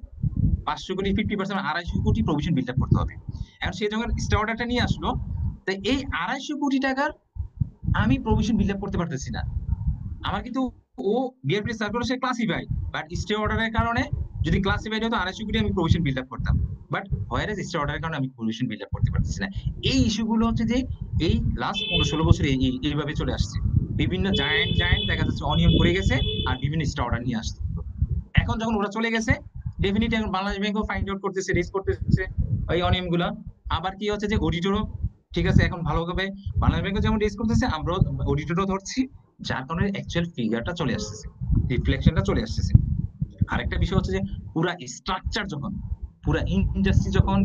500 কোটি 50% 250 কোটি প্রভিশন বিল্ড আপ করতে হবে। এখন সে যখন স্টে অর্ডারটা নিয়ে আসলো, তাই এই 250 কোটি টাকার আমি প্রভিশন বিল্ড আপ করতে পারতেছি না, আমার কিন্তু ও BRP circular say classified, but stay অর্ডারের কারণে যদি ক্লাসিফাইড হতো 250 কোটি আমি প্রভিশন বিল্ড আপ করতাম, বাট হোয়ারেজ স্টে অর্ডারের কারণে আমি প্রভিশন বিল্ড আপ করতে পারতেছি না। এই ইস্যুগুলো হচ্ছে যে এই লাস্ট 15-16 বছরে এইভাবে চলে আসছে, বিভিন্ন জায়ান্ট দেখা যাচ্ছে অনিয়ম করে গেছে আর বিভিন্ন স্টে অর্ডার নিয়ে আসছে। এখন যখন ওরা চলে গেছে ডেফিনিটলি এখন বাংলাদেশ ব্যাংকও ফাইন্ড আউট করতেছে, রেজ করতেছে এই অনিয়মগুলো। আবার কি হচ্ছে যে অডিটরও ঠিক আছে এখন ভালোভাবে বাংলাদেশ ব্যাংকও যেমন রেজ করতেছে, আমরাও অডিটরও ধরছি, যার কারণে অ্যাকচুয়াল ফিগারটা চলে আসতেছে, রিফ্লেকশনটা চলে আসতেছে। আরেকটা বিষয় হচ্ছে যে পুরা স্ট্রাকচার যখন পুরা ইন্ডাস্ট্রি যখন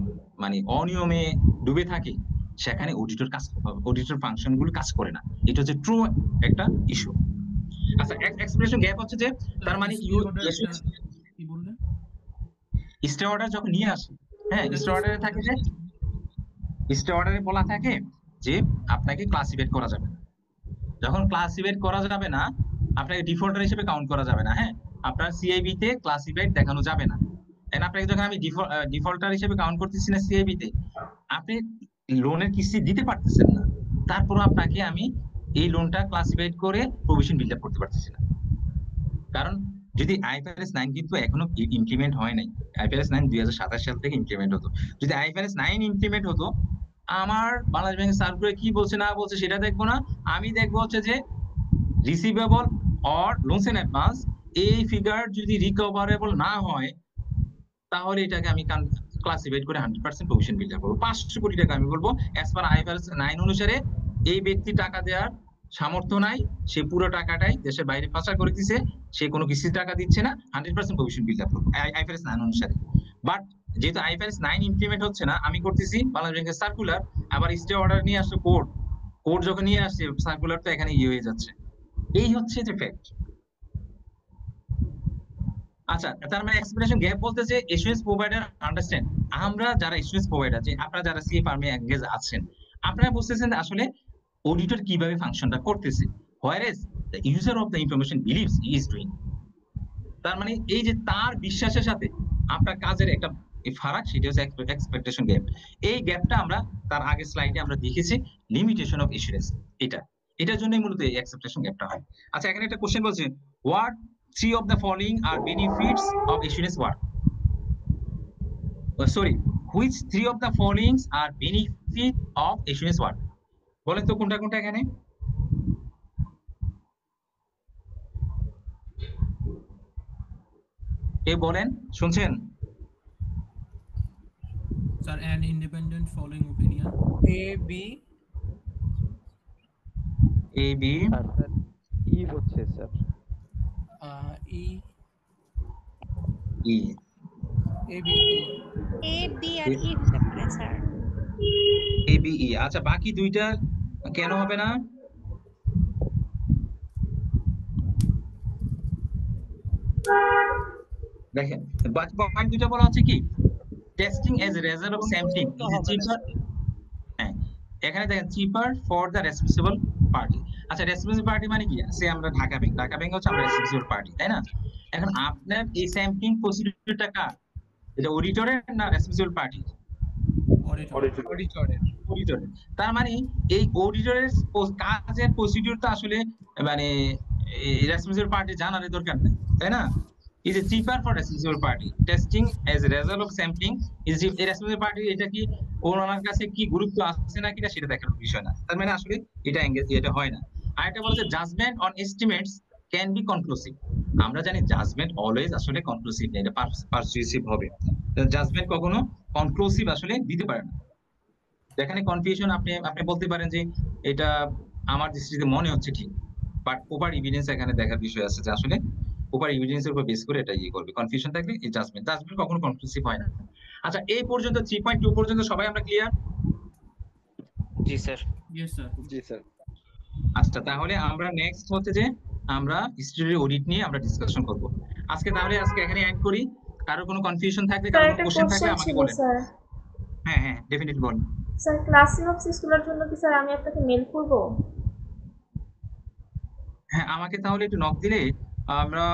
মানে অনিয়মে ডুবে থাকে সেখানে অডিটর ফাংশন গুলো কাজ করে না, এটা হচ্ছে ট্রু একটা ইস্যু। আচ্ছা, এক্সপ্রেশন গ্যাপ হচ্ছে যে তার মানে কি বললেন, স্টে অর্ডার যখন নিয়ে আসে, হ্যাঁ স্টে অর্ডারে থাকে যে স্টে অর্ডারে বলা থাকে যে আপনাকে ক্লাসিফাইড করা যাবে না, যখন ক্লাসিফাইড করা যাবে না আপনাকে ডিফল্টার হিসেবে কাউন্ট করা যাবে না, হ্যাঁ আপনার সিআইবি তে ক্লাসিফাইড দেখানো যাবে না। এন্ড আপনাকে যখন আমি ডিফল্টার হিসেবে কাউন্ট করতেছি না সিআইবি তে, আপনি লোনের কিস্তি দিতে পারতেছেন না, তারপর আপনাকে আমি এই লোনটা ক্লাসিফাইড করে প্রভিশন বিল্ড আপ করতে পারতেছি না। কারণ যদি আইএফআরএস 9 কিন্তু এখনো ইমপ্লিমেন্ট হয় নাই, আইএফআরএস 9 2027 সাল থেকে ইমপ্লিমেন্ট হতো, যদি আইএফআরএস 9 ইমপ্লিমেন্ট হতো আমার বাংলাদেশ ব্যাংকের সার্কুলার কি বলছে না বলছে সেটা দেখবো না, আমি দেখবো হচ্ছে যে receivable or loans and advance এই ফিগার যদি রিকভারেবল না হয় তাহলে এটাকে আমি ক্লাসিফাইড করে 100% প্রভিশন বিল্ড করবো। 500 কোটি টাকা আমি বলবো অ্যাজ পার আইফআরএস 9 অনুসারে এই ব্যক্তি টাকা দেওয়ার সামর্থ্য নাই, সে পুরো টাকাটাই দেশের বাইরে পাচার করে দিচ্ছে, সে কোনো কিস্তি টাকা দিচ্ছে না, 100% প্রভিশন বিল্ড করবো আইফআরএস 9 অনুসারে। বাট যেহেতু আইফআরএস 9 ইমপ্লিমেন্ট হচ্ছে না, আমি করতেছি বাংলাদেশ ব্যাংকের সার্কুলার, আবার স্টে অর্ডার নিয়ে আসছে কোর্ট যখন নিয়ে আসছে সার্কুলার তো এখানে হয়ে যাচ্ছে। এই হচ্ছে যে ফ্যাক্ট। আচ্ছা, তার মানে এক্সপ্রেশন গ্যাপ বলতেছে ইস্যুয়েন্স প্রোভাইডার আন্ডারস্ট্যান্ড, আমরা যারা ইস্যুয়েন্স প্রোভাইডার, যে আপনারা যারা সিএ ফার্মে এনগেজ আছেন, আপনারা বুঝতেছেন আসলে অডিটর কিভাবে ফাংশনটা করতেছে, whereas the user of the information believes he is doing। তার মানে এই যে তার বিশ্বাসের সাথে আপনার কাজের একটা ফারাক, সেটা হচ্ছে এক্সপেকটেশন গ্যাপ। এই গ্যাপটা আমরা তার আগের স্লাইডে আমরা দেখেছি, লিমিটেশন অফ ইস্যুরেন্স, এটার জন্যই মূলত এই এক্সপেকটেশন গ্যাপটা হয়। আচ্ছা, এখানে একটা কোশ্চেন বলছে, what 3 of the following are benefits of issuance what? Sorry, which 3 of the following are benefit of issuance what? বলেন তো কোনটা কোনটা এখানে? কে বলেন, শুনছেন? Sir an independent following opinion A B sir E হচ্ছে sir E E A B A B আর ই হতে পারে স্যার। A B E. আচ্ছা, বাকি দুইটা কেন হবে না? দেখেন পয়েন্ট দুইটা বলা হচ্ছে কি, testing as a result of sampling is চিপার। হ্যাঁ, এখানে দেখেন চিপার ফর দ্য রেসপন্সিবল পার্টি। আচ্ছা, রেসপন্সিবল পার্টি মানে কি? সে আমরা ঢাকা ব্যাংক হচ্ছে আমরা রেসপন্সিবল পার্টি, তাই না? এখন আপনার এই স্যাম্পলিং প্রসিডিউরটা কার? এটা অডিটরের না রেসপন্সিবল পার্টি? অডিটরের। তার মানে এই অডিটরের কাজের প্রসিডিউরটা আসলে মানে রেসপন্সিবল পার্টি জানার দরকার নেই, তাই না? is a cheaper for responsible party testing as a result of sampling is a responsible party এটা কি ওনার কাছে কি গুরুত্ব আছে না কিনা সেটা দেখার বিষয় না। তার মানে আসলে এটা হয় না। আর এটা বলছে judgement on estimates can be conclusive. আমরা জানি জাজমেন্ট অলওয়েজ আসলে কনক্লুসিভ না, এটা পারসুয়েসিভ হবে। জাজমেন্ট কখনো কনক্লুসিভ আসলে দিতে পারে না। যেখানে কনফিউশন আপনি বলতে পারেন যে এটা আমার দৃষ্টিতে মনে হচ্ছে ঠিক, বাট ওভার এভিডেন্স এখানে দেখার বিষয় আছে যে আসলে ওভার এভিডেন্সের উপর বেস করে এটা করবে। কনফিউশন থাকলে এই জাজমেন্ট কখনো কনক্লুসিভ হয় না। আচ্ছা, এই পর্যন্ত 3.2 পর্যন্ত সবাই আমরা ক্লিয়ার? জি স্যার। Yes sir. জি স্যার। আচ্ছা, তাহলে আমরা নেক্সট হচ্ছে যে আমরা হিস্টরি অডিট নিয়ে আমরা ডিসকাশন করব আজকে। তাহলে আজকে এখানে এন্ড করি। কারো কোনো কনফিউশন থাকলে, কারো কোনো কোশ্চেন থাকলে আমাকে বলেন। হ্যাঁ হ্যাঁ, ডেফিনেটলি বলুন স্যার। ক্লাস সিনপসিস তোলার জন্য কি স্যার আমি আপনাকে মেল করব? হ্যাঁ, আমাকে তাহলে একটু নক দিলে আমরা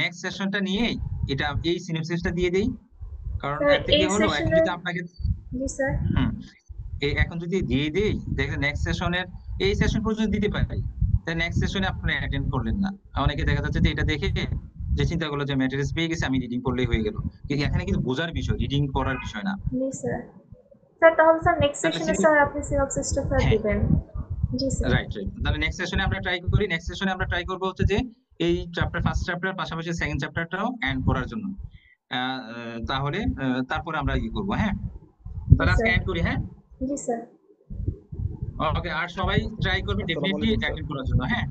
নেক্সট সেশনটা নিয়ে এটা এই সিনপসিসটা দিয়ে দেই। কারণ এতে কি হলো, এখন যদি আপনাকে জি স্যার এখন যদি দিয়ে দেই, দেখেন নেক্সট সেশনের এই সেশন পর্যন্ত দিতে পারি, তাই নেক্সট সেশনে আপনি অ্যাটেন্ড করলেন না। অনেকে দেখা যাচ্ছে যে এটা দেখে যে চিন্তা করলো যে ম্যাটেরিয়ালস পেয়ে গেছে, আমি রিডিং করলেই হয়ে গেল, কিন্তু এখানে কিন্তু বোঝার বিষয়, রিডিং করার বিষয় না। জি স্যার। স্যার তাহলে স্যার নেক্সট সেশনে স্যার আপনি সিনপসিসটা স্যার দিবেন। জি স্যার। রাইট। তাহলে নেক্সট সেশনে আমরা ট্রাই করি। নেক্সট সেশনে আমরা ট্রাই করব হচ্ছে যে এই চ্যাপ্টার ফার্স্ট চ্যাপ্টার পাশাপাশি সেকেন্ড চ্যাপ্টারটাও এন্ড করার জন্য। তাহলে তারপরে আমরা করব। হ্যাঁ, তাহলে আজকে এন্ড করি। হ্যাঁ জি স্যার। ওকে, আর সবাই ট্রাই করবে ডেফিনেটলি অ্যাটেন্ড করার জন্য। হ্যাঁ।